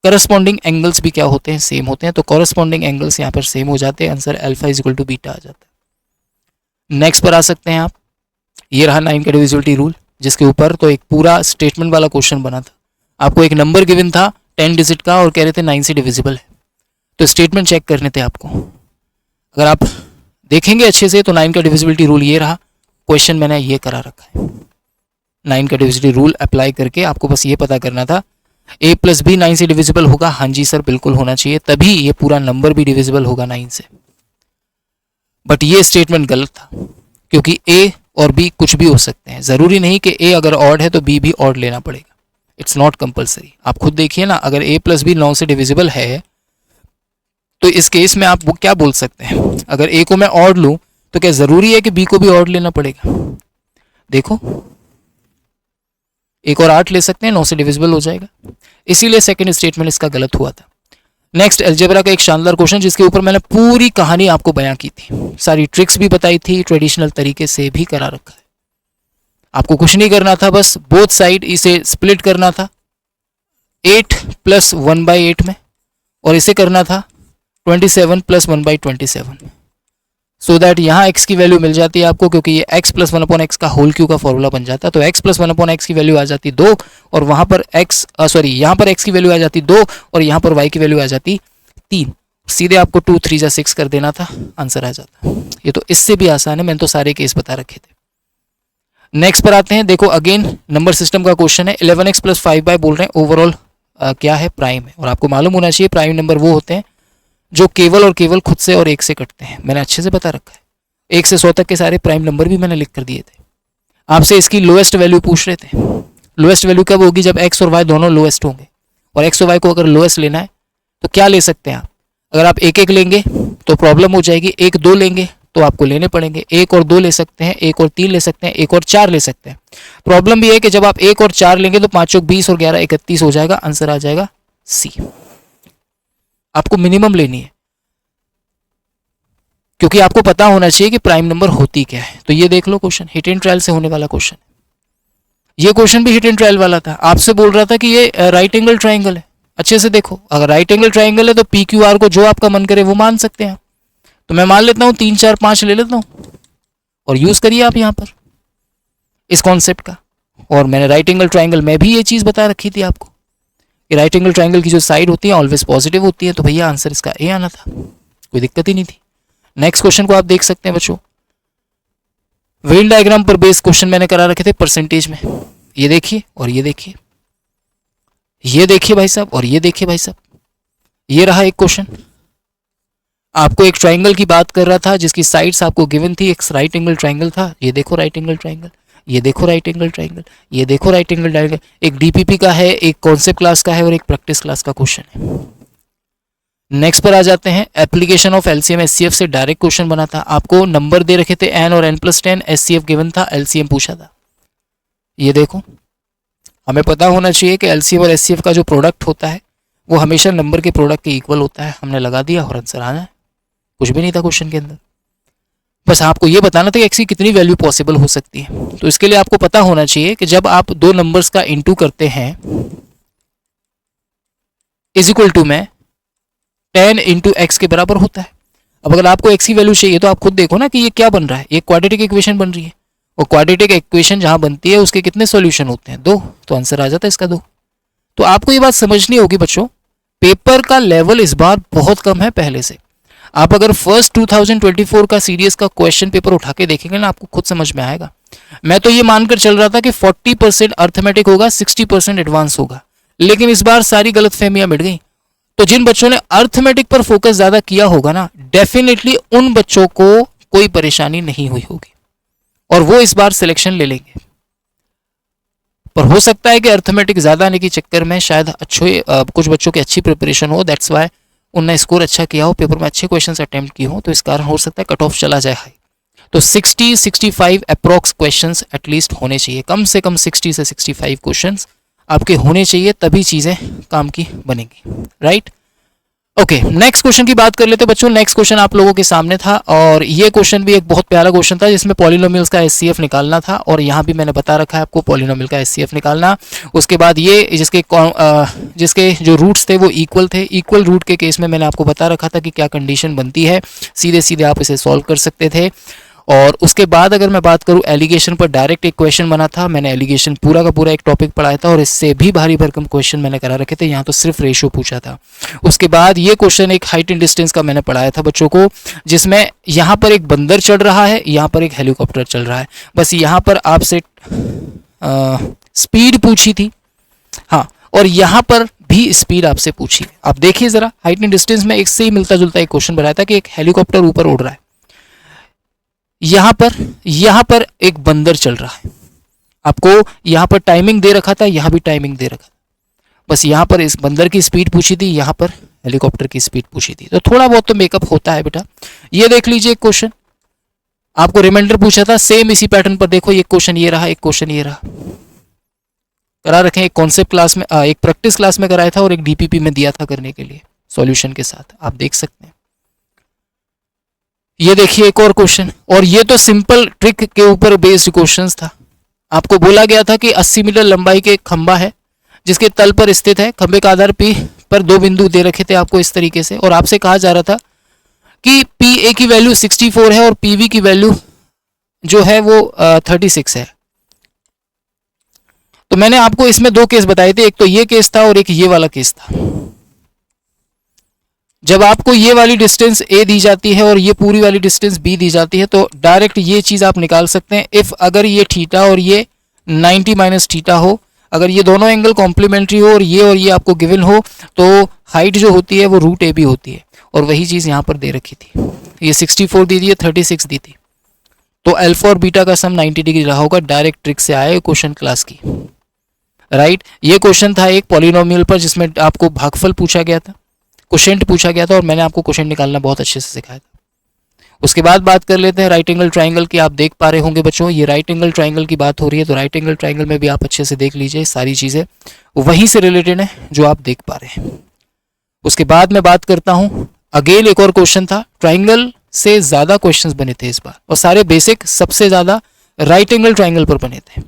करस्पॉन्डिंग एंगल्स भी क्या होते हैं, सेम होते हैं। तो करस्पॉन्डिंग एंगल्स यहाँ पर सेम हो जाते हैं, आंसर अल्फा = बीटा आ जाता है। नेक्स्ट पर आ सकते हैं आप। ये रहा 9 का डिविजिबिलिटी रूल, जिसके ऊपर तो एक पूरा स्टेटमेंट वाला क्वेश्चन बना था। आपको एक नंबर गिवन था 10 डिजिट का और कह रहे थे 9 से डिविजिबल है, तो स्टेटमेंट चेक करने थे आपको। अगर आप देखेंगे अच्छे से तो 9 का डिविजिबिलिटी रूल ये रहा, क्वेश्चन मैंने ये करा रखा है। 9 का डिविजिबिलिटी रूल अप्लाई करके आपको बस ये पता करना था a + b 9 से डिविजिबल होगा, हाँ जी सर बिल्कुल होना चाहिए, तभी ये पूरा नंबर भी डिविजिबल होगा 9 से। बट ये स्टेटमेंट गलत था, क्योंकि a और b कुछ भी हो सकते हैं, ज़रूरी नहीं कि a अगर ऑड है तो b भी ऑड लेना पड़ेगा, इट्स नॉट कंपलसरी। आप खुद देखिए ना, अगर a + b 9 से डिविजिबल है तो इस केस में आप वो क्या बोल सकते हैं, अगर a को मैं ऑड लूँ तो क्या ज़रूरी है कि b को भी ऑड लेना पड़ेगा। देखो एक और 8 ले सकते हैं, 9 से डिविजिबल हो जाएगा, इसीलिए सेकंड स्टेटमेंट इसका गलत हुआ था। नेक्स्ट अलजेब्रा का एक शानदार क्वेश्चन जिसके ऊपर मैंने पूरी कहानी आपको बयां की थी, सारी ट्रिक्स भी बताई थी, ट्रेडिशनल तरीके से भी करा रखा है। आपको कुछ नहीं करना था, बस बोथ साइड इसे स्प्लिट करना था 8 + 1/8 में, और इसे करना था 27 + 1/27, सो दैट यहाँ x की वैल्यू मिल जाती है आपको, क्योंकि ये x + 1/x का होल क्यू का फॉर्मूला बन जाता है। तो x + 1/x की वैल्यू आ जाती 2, और वहाँ पर यहाँ पर x की वैल्यू आ जाती 2 और यहाँ पर y की वैल्यू आ जाती 3। सीधे आपको 2 3 जा 6 कर देना था, आंसर आ जाता। ये तो इससे भी आसान है, मैंने तो सारे केस बता रखे थे। नेक्स्ट पर आते हैं। देखो अगेन नंबर सिस्टम का क्वेश्चन है, 11x + 5y बोल रहे हैं, ओवरऑल क्या है, प्राइम है, और आपको मालूम होना चाहिए प्राइम नंबर वो होते हैं जो केवल और केवल खुद से और एक से कटते हैं, मैंने अच्छे से बता रखा है। 1 से 100 तक के सारे प्राइम नंबर भी मैंने लिख कर दिए थे। आपसे इसकी लोएस्ट वैल्यू पूछ रहे थे। लोएस्ट वैल्यू कब होगी? जब x और y दोनों लोएस्ट होंगे। और x और y को अगर लोएस्ट लेना है तो क्या ले सकते हैं आप? अगर आप 1 1 लेंगे तो प्रॉब्लम हो जाएगी, 1 2 लेंगे तो आपको लेने पड़ेंगे। 1 और 2 ले सकते हैं, 1 और 3 ले सकते हैं, 1 और 4 ले सकते हैं। प्रॉब्लम भी है कि जब आप 1 और 4 लेंगे तो 5 और 20 और 11 31 हो जाएगा। आंसर आ जाएगा सी। आपको मिनिमम लेनी है क्योंकि आपको पता होना चाहिए कि प्राइम नंबर होती क्या है। तो ये देख लो क्वेश्चन, हिट एंड ट्रायल से होने वाला क्वेश्चन। ये क्वेश्चन भी हिट एंड ट्रायल वाला था। आपसे बोल रहा था कि ये राइट एंगल ट्राइंगल है। अच्छे से देखो, अगर राइट एंगल ट्राइंगल है तो पी क्यू आर को जो आपका मन करे वो मान सकते हैं। तो मैं मान लेता हूं 3 4 5 ले लेता हूं और यूज करिए आप यहां पर इस कॉन्सेप्ट का। और मैंने राइट एंगल ट्राइंगल में भी ये चीज बता रखी थी आपको कि राइट एंगल ट्राइंगल की जो साइड होती है ऑलवेज पॉजिटिव होती है। तो भैया आंसर इसका ए आना था, कोई दिक्कत ही नहीं थी। नेक्स्ट क्वेश्चन को आप देख सकते हैं बच्चों। वेन डायग्राम पर बेस्ड क्वेश्चन मैंने करा रखे थे परसेंटेज में। ये देखिए और ये देखिए, ये देखिए भाई साहब और ये देखिए भाई साहब। ये रहा एक क्वेश्चन, आपको एक ट्राइंगल की बात कर रहा था जिसकी साइड्स आपको गिवन थी। एक राइट एंगल ट्राइंगल था, ये देखो राइट एंगल ट्राइंगल, ये देखो राइट एंगल ट्राइंगल, ये देखो राइट एंगल ट्राइंगल। एक डीपीपी का है, एक कॉन्सेप्ट क्लास का है और एक प्रैक्टिस क्लास का क्वेश्चन है। नेक्स्ट पर आ जाते हैं। एप्लीकेशन ऑफ एलसीएम एचसीएफ से डायरेक्ट क्वेश्चन बना था। आपको नंबर दे रखे थे n और n+10, एचसीएफ गिवन था, एलसीएम पूछा था। ये देखो, हमें पता होना चाहिए कि एलसीएम और एचसीएफ का जो प्रोडक्ट होता है वो हमेशा नंबर के प्रोडक्ट के इक्वल होता है। हमने लगा दिया और आंसर आना है। कुछ भी नहीं था क्वेश्चन के अंदर, बस आपको ये बताना था कि एक्स की कितनी वैल्यू पॉसिबल हो सकती है। तो इसके लिए आपको पता होना चाहिए कि जब आप दो नंबर्स का इंटू करते हैं इज इक्वल टू में 10 इंटू एक्स के बराबर होता है। अब अगर आपको एक्स की वैल्यू चाहिए तो आप खुद देखो ना कि ये क्या बन रहा है। ये क्वाड्रेटिक इक्वेशन बन रही है और क्वाड्रेटिक इक्वेशन जहां बनती है उसके कितने सॉल्यूशन होते हैं? 2। तो आंसर आ जाता है इसका 2। तो आपको ये बात समझनी होगी बच्चों, पेपर का लेवल इस बार बहुत कम है पहले से। आप अगर फर्स्ट 2024 का सीरीज का क्वेश्चन पेपर उठा के देखेंगे ना, आपको खुद समझ में आएगा। मैं तो ये मानकर चल रहा था कि 40% अर्थमेटिक होगा, 60% एडवांस होगा, लेकिन इस बार सारी गलतफहमियां मिट गई। तो जिन बच्चों ने अर्थमेटिक पर फोकस ज्यादा किया होगा ना, डेफिनेटली उन बच्चों को कोई परेशानी नहीं हुई होगी और वो इस बार सिलेक्शन ले लेंगे। पर हो सकता है कि अर्थमेटिक ज्यादा आने के चक्कर में शायद कुछ बच्चों की अच्छी प्रिपरेशन हो, दैट्स वाई उनने स्कोर अच्छा किया हो, पेपर में अच्छे क्वेश्चंस अटेम्प्ट किए हो, तो इस कारण हो सकता है कट ऑफ चला जाए हाई। तो 60-65 अप्रॉक्स क्वेश्चंस एटलीस्ट होने चाहिए, कम से कम 60 से 65 क्वेश्चंस आपके होने चाहिए, तभी चीजें काम की बनेंगी। Right, okay. नेक्स्ट क्वेश्चन की बात कर लेते बच्चों। नेक्स्ट क्वेश्चन आप लोगों के सामने था और ये क्वेश्चन भी एक बहुत प्यारा क्वेश्चन था जिसमें पॉलिनोमियल्स का एचसीएफ निकालना था और यहाँ भी मैंने बता रखा है आपको पॉलिनोमियल का एचसीएफ निकालना। उसके बाद ये जिसके जो रूट्स थे वो इक्वल थे, इक्वल रूट के केस में मैंने आपको बता रखा था कि क्या कंडीशन बनती है, सीधे सीधे आप इसे सॉल्व कर सकते थे। और उसके बाद अगर मैं बात करूं एलिगेशन पर, डायरेक्ट एक क्वेश्चन बना था। मैंने एलिगेशन पूरा का पूरा एक टॉपिक पढ़ाया था और इससे भी भारी भरकम क्वेश्चन मैंने करा रखे थे। यहाँ तो सिर्फ रेशियो पूछा था। उसके बाद ये क्वेश्चन एक हाइट एंड डिस्टेंस का मैंने पढ़ाया था बच्चों को, जिसमें यहाँ पर एक बंदर चढ़ रहा है, यहाँ पर एक हेलीकॉप्टर चल रहा है। बस यहाँ पर आपसे स्पीड पूछी थी, हाँ, और यहाँ पर भी स्पीड आपसे पूछी। आप देखिए जरा, हाइट एंड डिस्टेंस में एक से ही मिलता जुलता एक क्वेश्चन बनाया था कि एक हेलीकॉप्टर ऊपर उड़ रहा है, यहाँ पर एक बंदर चल रहा है। आपको यहाँ पर टाइमिंग दे रखा था, यहाँ भी टाइमिंग दे रखा था। बस यहाँ पर इस बंदर की स्पीड पूछी थी, यहाँ पर हेलीकॉप्टर की स्पीड पूछी थी। तो थोड़ा बहुत तो मेकअप होता है बेटा। ये देख लीजिए क्वेश्चन, आपको रिमाइंडर पूछा था, सेम इसी पैटर्न पर देखो। एक क्वेश्चन ये रहा, एक क्वेश्चन ये रहा, करा रखे। एक कॉन्सेप्ट क्लास में, एक प्रैक्टिस क्लास में कराया था और एक डीपीपी में दिया था करने के लिए सॉल्यूशन के साथ, आप देख सकते हैं। ये देखिए एक और क्वेश्चन, और ये तो सिंपल ट्रिक के ऊपर बेस्ड क्वेश्चंस था। आपको बोला गया था कि 80 मीटर लंबाई के खंबा है जिसके तल पर स्थित है। खंबे का आधार पी पर 2 बिंदु दे रखे थे आपको इस तरीके से, और आपसे कहा जा रहा था कि पी ए की वैल्यू 64 है और पीवी की वैल्यू जो है वो 36 है। तो मैंने आपको इसमें 2 केस बताए थे, एक तो ये केस था और एक ये वाला केस था। जब आपको ये वाली डिस्टेंस ए दी जाती है और ये पूरी वाली डिस्टेंस बी दी जाती है, तो डायरेक्ट ये चीज आप निकाल सकते हैं। इफ अगर ये थीटा और ये 90 माइनस थीटा हो, अगर ये दोनों एंगल कॉम्प्लीमेंट्री हो और ये आपको गिवन हो, तो हाइट जो होती है वो रूट ए बी होती है। और वही चीज यहाँ पर दे रखी थी। ये 64 दी थी, 36 दी थी। तो अल्फा और बीटा का सम 90 डिग्री रहा होगा। डायरेक्ट ट्रिक से आया क्वेश्चन क्लास की, राइट। ये क्वेश्चन था एक पॉलिनोमियल पर जिसमें आपको भागफल पूछा गया था, क्वोशिएंट पूछा गया था, और मैंने आपको क्वोशिएंट निकालना बहुत अच्छे से सिखाया था। उसके बाद बात कर लेते हैं राइट एंगल ट्राइंगल की। आप देख पा रहे होंगे बच्चों, ये राइट एंगल ट्राइंगल की बात हो रही है, तो राइट एंगल ट्राइंगल में भी आप अच्छे से देख लीजिए, सारी चीज़ें वहीं से रिलेटेड है जो आप देख पा रहे हैं। उसके बाद मैं बात करता हूँ, अगेन एक और क्वेश्चन था, ट्राइंगल से ज़्यादा क्वेश्चंस बने थे इस बार, और सारे बेसिक सबसे ज़्यादा राइट एंगल ट्राइंगल पर बने थे।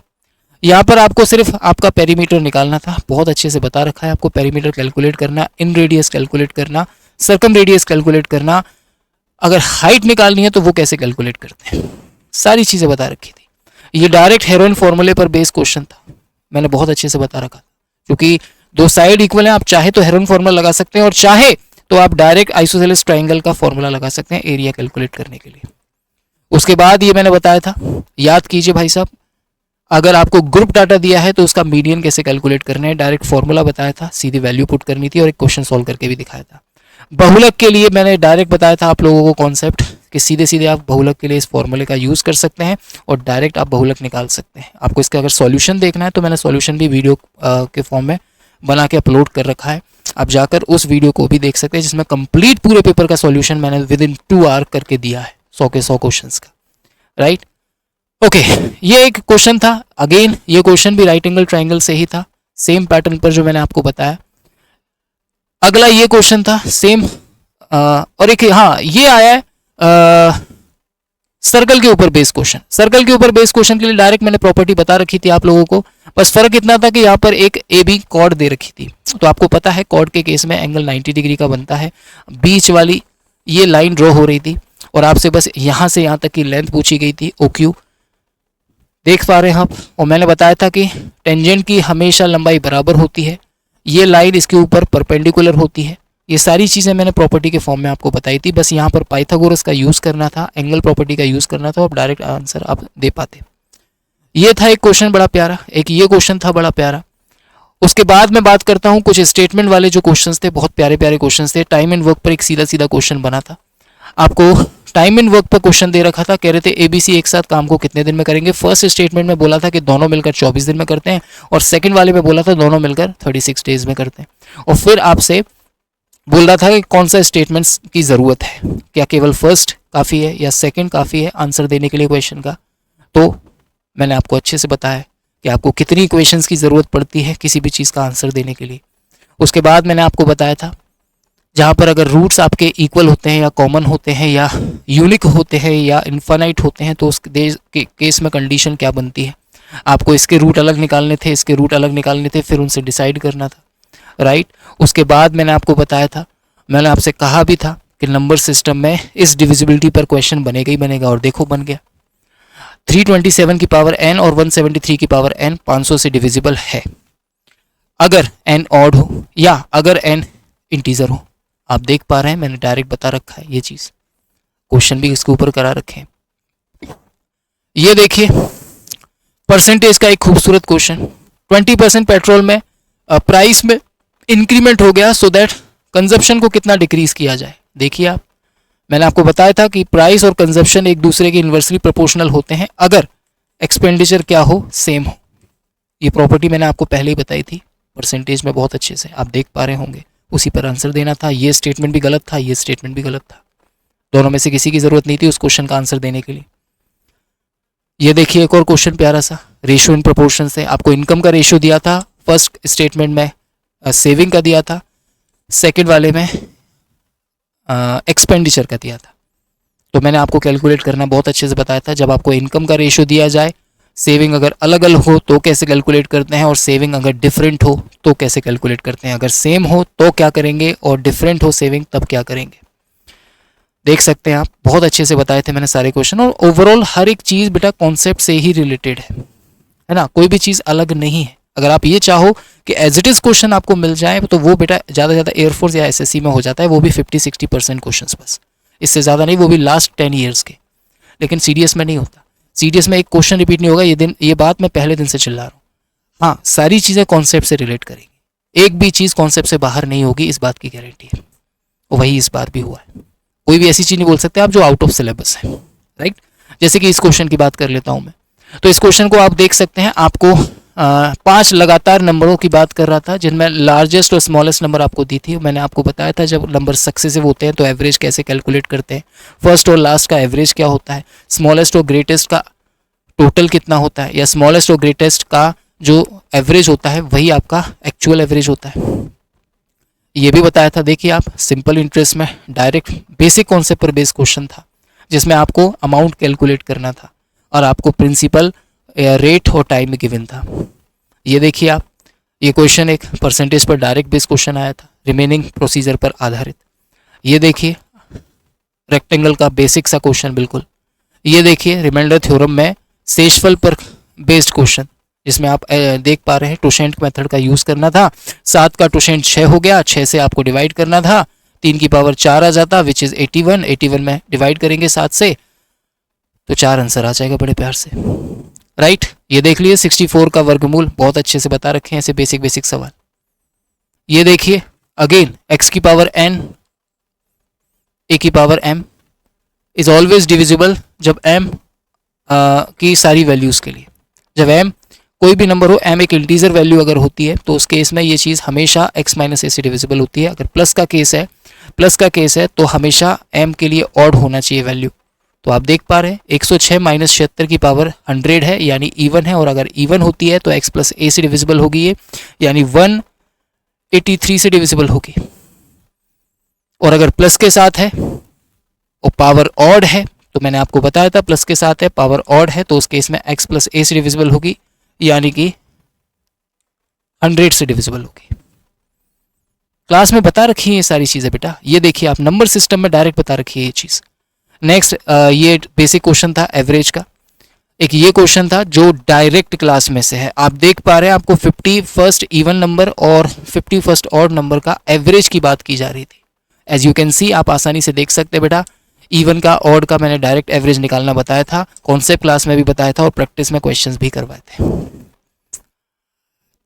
यहाँ पर आपको सिर्फ आपका पेरीमीटर निकालना था, बहुत अच्छे से बता रखा है आपको पेरीमीटर कैलकुलेट करना, इन रेडियस कैलकुलेट करना, सर्कम रेडियस कैलकुलेट करना, अगर हाइट निकालनी है तो वो कैसे कैलकुलेट करते हैं, सारी चीज़ें बता रखी थी। ये डायरेक्ट हेरोइन फॉर्मूले पर बेस्ड क्वेश्चन था, मैंने बहुत अच्छे से बता रखा था, क्योंकि दो साइड इक्वल है, आप चाहे तो हेरोइन फॉर्मूला लगा सकते हैं और चाहे तो आप डायरेक्ट आइसोसेलेस ट्राइंगल का फॉर्मूला लगा सकते हैं एरिया कैलकुलेट करने के लिए। उसके बाद ये मैंने बताया था, याद कीजिए भाई साहब, अगर आपको ग्रुप डाटा दिया है तो उसका मीडियन कैसे कैलकुलेट करना है, डायरेक्ट फॉर्मूला बताया था, सीधी वैल्यू पुट करनी थी और एक क्वेश्चन सॉल्व करके भी दिखाया था। बहुलक के लिए मैंने डायरेक्ट बताया था आप लोगों को कॉन्सेप्ट कि सीधे सीधे आप बहुलक के लिए इस फॉर्मूले का यूज़ कर सकते हैं और डायरेक्ट आप बहुलक निकाल सकते हैं। आपको इसका अगर सॉल्यूशन देखना है तो मैंने सॉल्यूशन भी वीडियो के फॉर्म में बना के अपलोड कर रखा है, आप जाकर उस वीडियो को भी देख सकते हैं, जिसमें कंप्लीट पूरे पेपर का सॉल्यूशन मैंने विद इन 2 आवर करके दिया है 100 के 100 क्वेश्चंस का, राइट। ओके, ये एक क्वेश्चन था, अगेन ये क्वेश्चन भी राइट एंगल ट्राइंगल से ही था, सेम पैटर्न पर जो मैंने आपको बताया। अगला ये क्वेश्चन था सेम, और एक हाँ ये आया है सर्कल के ऊपर बेस क्वेश्चन। सर्कल के ऊपर बेस क्वेश्चन के लिए डायरेक्ट मैंने प्रॉपर्टी बता रखी थी आप लोगों को, बस फर्क इतना था कि यहाँ पर एक ए बी कॉर्ड दे रखी थी, तो आपको पता है कॉर्ड के केस में एंगल 90 डिग्री का बनता है। बीच वाली ये लाइन ड्रॉ हो रही थी और आपसे बस यहाँ से यहाँ तक की लेंथ पूछी गई थी, ओ क्यू, देख पा रहे हैं आप। और मैंने बताया था कि टेंजेंट की हमेशा लंबाई बराबर होती है, ये लाइन इसके ऊपर परपेंडिकुलर होती है, ये सारी चीज़ें मैंने प्रॉपर्टी के फॉर्म में आपको बताई थी, बस यहाँ पर पाइथागोरस का यूज़ करना था, एंगल प्रॉपर्टी का यूज़ करना था और डायरेक्ट आंसर आप दे पाते। ये था एक क्वेश्चन बड़ा प्यारा, एक ये क्वेश्चन था बड़ा प्यारा। उसके बाद मैं बात करता हूँ कुछ स्टेटमेंट वाले जो क्वेश्चंस थे, बहुत प्यारे प्यारे क्वेश्चंस थे। टाइम एंड वर्क पर एक सीधा सीधा क्वेश्चन बना था, आपको टाइम एंड वर्क पर क्वेश्चन दे रखा था, कह रहे थे एबीसी एक साथ काम को कितने दिन में करेंगे। फर्स्ट स्टेटमेंट में बोला था कि दोनों मिलकर 24 दिन में करते हैं, और सेकंड वाले में बोला था दोनों मिलकर 36 डेज में करते हैं। और फिर आपसे बोल रहा था कि कौन सा स्टेटमेंट्स की ज़रूरत है, क्या केवल फर्स्ट काफ़ी है या सेकंड काफ़ी है आंसर देने के लिए क्वेश्चन का। तो मैंने आपको अच्छे से बताया कि आपको कितनी क्वेश्चंस की ज़रूरत पड़ती है किसी भी चीज़ का आंसर देने के लिए। उसके बाद मैंने आपको बताया था जहाँ पर अगर रूट्स आपके इक्वल होते हैं या कॉमन होते हैं या यूनिक होते हैं या इन्फानाइट होते हैं तो उस केस में कंडीशन क्या बनती है, आपको इसके रूट अलग निकालने थे, इसके रूट अलग निकालने थे, फिर उनसे डिसाइड करना था, राइट। उसके बाद मैंने आपको बताया था, मैंने आपसे कहा भी था कि नंबर सिस्टम में इस डिविजिबिलिटी पर क्वेश्चन बनेगा ही बनेगा, और देखो बन गया। 327 की पावर n और 173 की पावर n 500 से डिविजिबल है अगर n ऑड हो या अगर n इंटीजर हो। आप देख पा रहे हैं मैंने डायरेक्ट बता रखा है, ये चीज क्वेश्चन भी इसके ऊपर करा रखे हैं। ये देखिए परसेंटेज का एक खूबसूरत क्वेश्चन, 20% पेट्रोल में प्राइस में इंक्रीमेंट हो गया, सो दैट कंजप्शन को कितना डिक्रीज किया जाए। देखिए आप, मैंने आपको बताया था कि प्राइस और कंजप्शन एक दूसरे के इन्वर्सली प्रोपोर्शनल होते हैं अगर एक्सपेंडिचर क्या हो, सेम हो। ये प्रॉपर्टी मैंने आपको पहले ही बताई थी परसेंटेज में, बहुत अच्छे से आप देख पा रहे होंगे, उसी पर आंसर देना था। ये स्टेटमेंट भी गलत था, ये स्टेटमेंट भी गलत था, दोनों में से किसी की जरूरत नहीं थी उस क्वेश्चन का आंसर देने के लिए। ये देखिए एक और क्वेश्चन प्यारा सा, रेशियो इन प्रोपोर्शन से। आपको इनकम का रेशियो दिया था, फर्स्ट स्टेटमेंट में सेविंग का दिया था, सेकंड वाले में एक्सपेंडिचर का दिया था। तो मैंने आपको कैलकुलेट करना बहुत अच्छे से बताया था, जब आपको इनकम का रेशियो दिया जाए, सेविंग अगर अलग अलग हो तो कैसे कैलकुलेट करते हैं, और सेविंग अगर डिफरेंट हो तो कैसे कैलकुलेट करते हैं, अगर सेम हो तो क्या करेंगे और डिफरेंट हो सेविंग तब क्या करेंगे। देख सकते हैं आप, बहुत अच्छे से बताए थे मैंने सारे क्वेश्चन, और ओवरऑल हर एक चीज़ बेटा कॉन्सेप्ट से ही रिलेटेड है ना, कोई भी चीज़ अलग नहीं है। अगर आप ये चाहो कि एज इट इज़ क्वेश्चन आपको मिल जाए तो वो बेटा ज़्यादा से ज़्यादा एयरफोर्स या एसएससी में हो जाता है, वो भी 50-60% क्वेश्चन बस, इससे ज़्यादा नहीं, वो भी लास्ट 10 ईयर्स के। लेकिन सीडीएस में नहीं होता, सीडीएस में एक क्वेश्चन रिपीट नहीं होगा। ये बात मैं पहले दिन से चिल्ला रहा हूँ। हाँ, सारी चीज़ें कॉन्सेप्ट से रिलेट करेंगी, एक भी चीज़ कॉन्सेप्ट से बाहर नहीं होगी, इस बात की गारंटी है। वही इस बार भी हुआ है, कोई भी ऐसी चीज़ नहीं बोल सकते आप जो आउट ऑफ सिलेबस है, राइट। जैसे कि इस क्वेश्चन की बात कर लेता हूं मैं, तो इस क्वेश्चन को आप देख सकते हैं, आपको 5 लगातार नंबरों की बात कर रहा था जिनमें लार्जेस्ट और स्मॉलेस्ट नंबर आपको दी थी। मैंने आपको बताया था जब नंबर सक्सेसिव होते हैं तो एवरेज कैसे कैलकुलेट करते हैं, फर्स्ट और लास्ट का एवरेज क्या होता है, स्मॉलेस्ट और ग्रेटेस्ट का टोटल कितना होता है, या स्मॉलेस्ट और ग्रेटेस्ट का जो एवरेज होता है वही आपका एक्चुअल एवरेज होता है, ये भी बताया था। देखिए आप, सिंपल इंटरेस्ट में डायरेक्ट बेसिक कॉन्सेप्ट पर बेस्ड क्वेश्चन था जिसमें आपको अमाउंट कैलकुलेट करना था और आपको प्रिंसिपल, रेट और टाइम गिवन था। ये देखिए आप, ये क्वेश्चन एक परसेंटेज पर डायरेक्ट बेस्ड क्वेश्चन आया था, रिमेनिंग प्रोसीजर पर आधारित। ये देखिए रेक्टेंगल का बेसिक सा क्वेश्चन बिल्कुल। ये देखिए रिमाइंडर थ्योरम में शेषफल पर बेस्ड क्वेश्चन जिसमें आप देख पा रहे हैं टोशेंट मेथड का यूज़ करना था। 7 का टोशेंट 6 हो गया, 6 से आपको डिवाइड करना था, 3 की पावर 4 आ जाता, विच इज़ 81। 81 में डिवाइड करेंगे 7 से तो 4 आंसर आ जाएगा बड़े प्यार से, राइट। ये देख लिए 64 का वर्गमूल बहुत अच्छे से बता रखे हैं ऐसे बेसिक बेसिक सवाल। ये देखिए अगेन x की पावर n a की power m is always divisible जब m की सारी वैल्यूज़ के लिए। जब m कोई भी नंबर हो, m एक इंटीजर वैल्यू अगर होती है तो उस केस में ये चीज़ हमेशा x माइनस ए से डिविजिबल होती है। अगर प्लस का केस है तो हमेशा m के लिए ऑड होना चाहिए वैल्यू। तो आप देख पा रहे हैं 106 माइनस 76 की पावर 100 है यानी इवन है, और अगर इवन होती है तो x प्लस ए से डिविजिबल होगी ये, यानी 183 से डिविजिबल होगी। और अगर प्लस के साथ है और पावर ऑड है, तो मैंने आपको बताया था प्लस के साथ है पावर ऑड है तो उस केस में x प्लस ए से डिविजिबल होगी यानी कि 100 से डिविजिबल होगी। क्लास में बता रखी है ये सारी चीज़ें बेटा, ये देखिए आप नंबर सिस्टम में डायरेक्ट बता रखी है ये चीज़। नेक्स्ट ये बेसिक क्वेश्चन था एवरेज का। एक ये क्वेश्चन था जो डायरेक्ट क्लास में से है, आप देख पा रहे हैं आपको 51st इवन नंबर और 51st ऑड नंबर का एवरेज की बात की जा रही थी। एज यू कैन सी, आप आसानी से देख सकते हैं बेटा, इवन का ऑड का मैंने डायरेक्ट एवरेज निकालना बताया था, कॉन्सेप्ट क्लास में भी बताया था और प्रैक्टिस में क्वेश्चंस भी करवाए थे।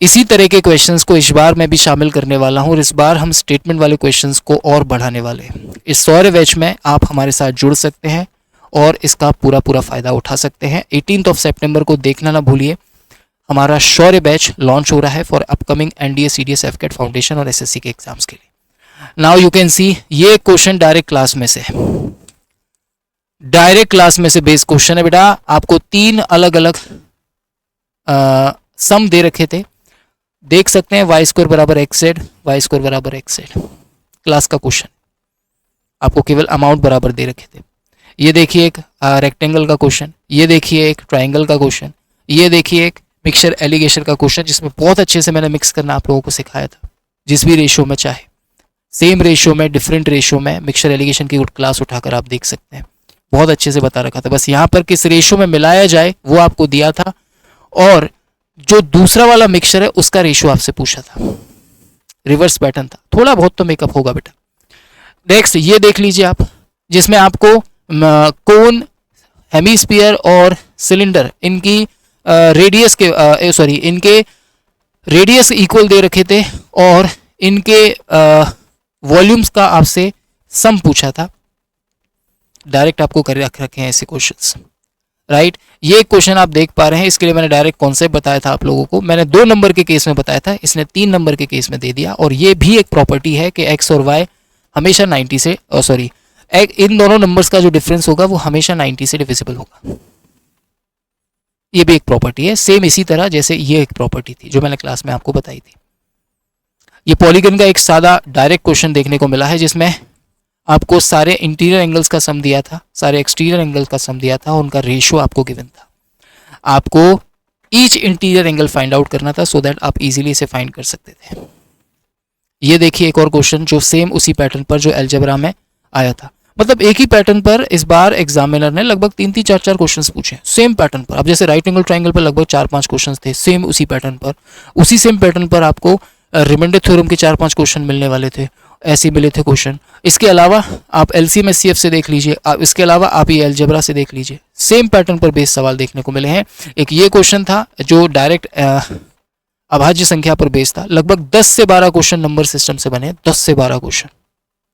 इसी तरह के क्वेश्चंस को इस बार मैं भी शामिल करने वाला हूं और इस बार हम स्टेटमेंट वाले क्वेश्चंस को और बढ़ाने वाले हैं। इस सौर्य बैच में आप हमारे साथ जुड़ सकते हैं और इसका पूरा फ़ायदा उठा सकते हैं। 18 सितंबर को देखना ना भूलिए, हमारा शौर्य बैच लॉन्च हो रहा है for upcoming NDA CDS AFCAT foundation और एसएससी के एग्जाम्स के लिए। नाउ यू कैन सी, ये क्वेश्चन डायरेक्ट क्लास में से है, डायरेक्ट क्लास में से बेस क्वेश्चन है बेटा। आपको 3 अलग अलग सम दे रखे थे, देख सकते हैं वाई स्क्वायर बराबर एक्स जेड, वाई स्क्वायर बराबर एक्स जेड, क्लास का क्वेश्चन। आपको केवल अमाउंट बराबर दे रखे थे। ये देखिए एक रेक्टेंगल का क्वेश्चन, ये देखिए एक ट्राइंगल का क्वेश्चन, ये देखिए एक मिक्सचर एलिगेशन का क्वेश्चन जिसमें बहुत अच्छे से मैंने मिक्स करना आप लोगों को सिखाया था, जिस भी रेशियो में चाहे, सेम रेशियो में, डिफरेंट रेशियो में मिक्सचर एलिगेशन की क्लास उठाकर आप देख सकते हैं, बहुत अच्छे से बता रखा था। बस यहाँ पर किस रेशियो में मिलाया जाए वो आपको दिया था, और जो दूसरा वाला मिक्सचर है उसका रेशियो आपसे पूछा था, रिवर्स पैटर्न था, थोड़ा बहुत तो मेकअप होगा बेटा। नेक्स्ट ये देख लीजिए आप, जिसमें आपको कोन, हेमीस्फीयर और सिलेंडर, इनकी रेडियस के इनके रेडियस इक्वल दे रखे थे और इनके वॉल्यूम्स का आपसे सम पूछा था। डायरेक्ट आपको कर रख रखे हैं ऐसे क्वेश्चंस, राइट। ये क्वेश्चन आप देख पा रहे हैं, इसके लिए मैंने डायरेक्ट कॉन्सेप्ट बताया था आप लोगों को, मैंने 2 नंबर के केस में बताया था, इसने 3 नंबर के केस में दे दिया। और ये भी एक प्रॉपर्टी है कि एक्स और वाई हमेशा 90 से इन दोनों नंबर्स का जो डिफरेंस होगा वो हमेशा 90 से डिविजिबल होगा। ये भी एक प्रॉपर्टी है, सेम इसी तरह जैसे ये एक प्रॉपर्टी थी जो मैंने क्लास में आपको बताई थी। ये पॉलीगन का एक सादा डायरेक्ट क्वेश्चन देखने को मिला है जिसमें आपको सारे इंटीरियर एंगल्स का सम दिया था, सारे एक्सटीरियर एंगल्स का सम दिया था, उनका रेशियो आपको गिवन था। आपको each interior angle find out करना था सो दैट आप इजीली इसे फाइंड कर सकते थे। ये देखिए एक और क्वेश्चन जो सेम उसी पैटर्न पर जो अलजेब्रा में आया था, मतलब एक ही पैटर्न पर इस बार एग्जामिनर ने लगभग 3-3, 4-4 क्वेश्चंस पूछे सेम पैटर्न पर। अब जैसे राइट एंगल ट्राइंगल पर लगभग 4-5 क्वेश्चंस थे सेम उसी पैटर्न पर, उसी सेम पैटर्न पर आपको रिमाइंडर थ्योरम के 4-5 क्वेश्चन मिलने वाले थे, ऐसे मिले थे क्वेश्चन। इसके अलावा आप एलसीएम एचसीएफ से देख लीजिए, इसके अलावा आप ये अलजेब्रा से देख लीजिए, सेम पैटर्न पर बेस्ड सवाल देखने को मिले हैं। एक ये क्वेश्चन था जो डायरेक्ट अभाज्य संख्या पर बेस्ड था, लगभग 10 से 12 क्वेश्चन नंबर सिस्टम से बने, 10 से 12 क्वेश्चन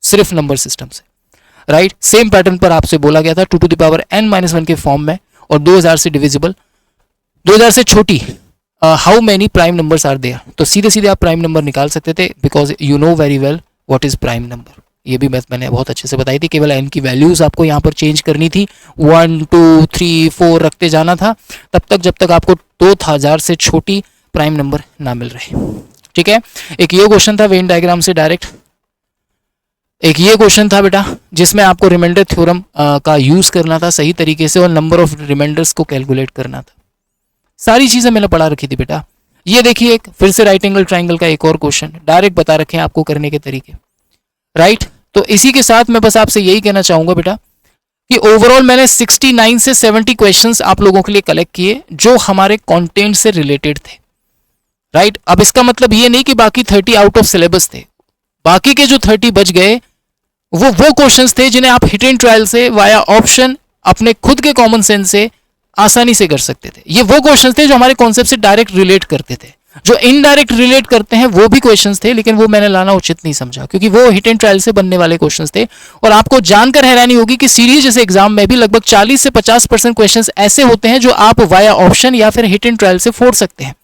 सिर्फ नंबर सिस्टम से। राइट। सेम पैटर्न पर आपसे बोला गया था 2 to the power n-1 के फॉर्म में और 2000 से डिविजिबल, 2000 से छोटी how many prime numbers are there, तो सीधे सीधे आप प्राइम नंबर निकाल सकते थे because you know very well what is prime number. ये भी मैंने बहुत अच्छे से बताई थी, केवल n की वैल्यूज आपको यहाँ पर चेंज करनी थी, 1 2 3 4 रखते जाना था तब तक जब तक आपको 2000 से छोटी प्राइम नंबर ना मिल रहे। ठीक है, एक ये क्वेश्चन था वेन डायग्राम से डायरेक्ट, एक ये क्वेश्चन था बेटा जिसमें आपको रिमाइंडर थ्योरम का यूज करना था सही तरीके से और नंबर ऑफ रिमाइंडर्स को कैलकुलेट करना था। सारी चीजें मैंने पढ़ा रखी थी बेटा। ये देखिए एक फिर से राइट एंगल ट्राइंगल का एक और क्वेश्चन डायरेक्ट बता रखे हैं आपको करने के तरीके, राइट। तो इसी के साथ मैं बस आपसे यही कहना चाहूंगा बेटा कि ओवरऑल मैंने 69 से 70 क्वेश्चंस आप लोगों के लिए कलेक्ट किए जो हमारे कंटेंट से रिलेटेड थे, राइट। अब इसका मतलब ये नहीं कि बाकी 30 आउट ऑफ सिलेबस थे, बाकी के जो 30 बच गए वो क्वेश्चंस थे जिन्हें आप हिट एंड ट्रायल से वाया ऑप्शन अपने खुद के कॉमन सेंस से आसानी से कर सकते थे। ये वो क्वेश्चंस थे जो हमारे कॉन्सेप्ट से डायरेक्ट रिलेट करते थे, जो इनडायरेक्ट रिलेट करते हैं वो भी क्वेश्चंस थे लेकिन वो मैंने लाना उचित नहीं समझा क्योंकि वो हिट एंड ट्रायल से बनने वाले क्वेश्चंस थे। और आपको जानकर हैरानी होगी कि सीरीज जैसे एग्जाम में भी लगभग 40 से 50% क्वेश्चंस ऐसे होते हैं जो आप वाया ऑप्शन या फिर हिट एंड ट्रायल से फोड़ सकते हैं।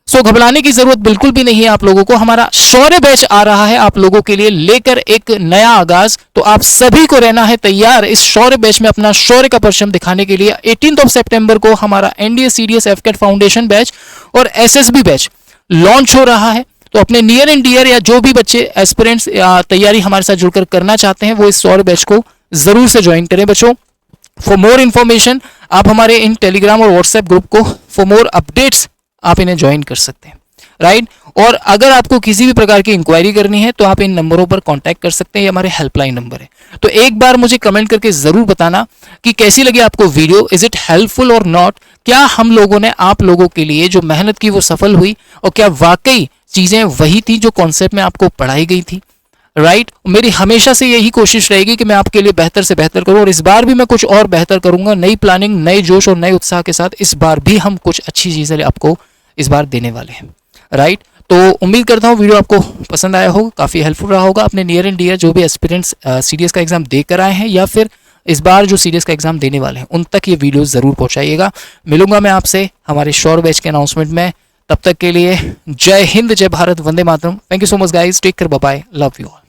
सो घबराने की जरूरत बिल्कुल भी नहीं है आप लोगों को। हमारा शौर्य बैच आ रहा है आप लोगों के लिए लेकर एक नया आगाज, तो आप सभी को रहना है तैयार इस शौर्य बैच में अपना शौर्य का परचम दिखाने के लिए। 18 सितंबर को हमारा NDA CDS AFCAT foundation batch और एसएसबी बैच लॉन्च हो रहा है। तो अपने नियर एंड डियर या जो भी बच्चे एस्पिरेंट्स तैयारी हमारे साथ जुड़कर करना चाहते हैं वो इस शौर्य बैच को जरूर से ज्वाइन करें बच्चों। फॉर मोर इंफॉर्मेशन आप हमारे इन टेलीग्राम और व्हाट्सएप ग्रुप को फॉर मोर अपडेट्स आप इन्हें ज्वाइन कर सकते हैं, राइट। और अगर आपको किसी भी प्रकार की इंक्वायरी करनी है तो आप इन नंबरों पर कांटेक्ट कर सकते हैं, ये हमारे हेल्पलाइन नंबर है। तो एक बार मुझे कमेंट करके जरूर बताना कि कैसी लगी आपको वीडियो, इज इट हेल्पफुल और नॉट। क्या हम लोगों ने आप लोगों के लिए जो मेहनत की वो सफल हुई और क्या वाकई चीजें वही थी जो कॉन्सेप्ट में आपको पढ़ाई गई थी, राइट। मेरी हमेशा से यही कोशिश रहेगी कि मैं आपके लिए बेहतर से बेहतर करूं और इस बार भी मैं कुछ और बेहतर करूंगा। नई प्लानिंग, नए जोश और नए उत्साह के साथ इस बार भी हम कुछ अच्छी चीजें आपको इस बार देने वाले हैं, राइट। तो उम्मीद करता हूँ वीडियो आपको पसंद आया होगा, काफ़ी हेल्पफुल रहा होगा। अपने नियर एंड डियर जो भी एस्पिरेंट्स सीडीएस का एग्जाम देकर आए हैं या फिर इस बार जो सीडीएस का एग्जाम देने वाले हैं उन तक ये वीडियो ज़रूर पहुँचाइएगा। मिलूंगा मैं आपसे हमारे शौर्य बैच के अनाउंसमेंट में। तब तक के लिए जय हिंद, जय भारत, वंदे मातरम। Thank you so much guys, take care, bye bye, love you all.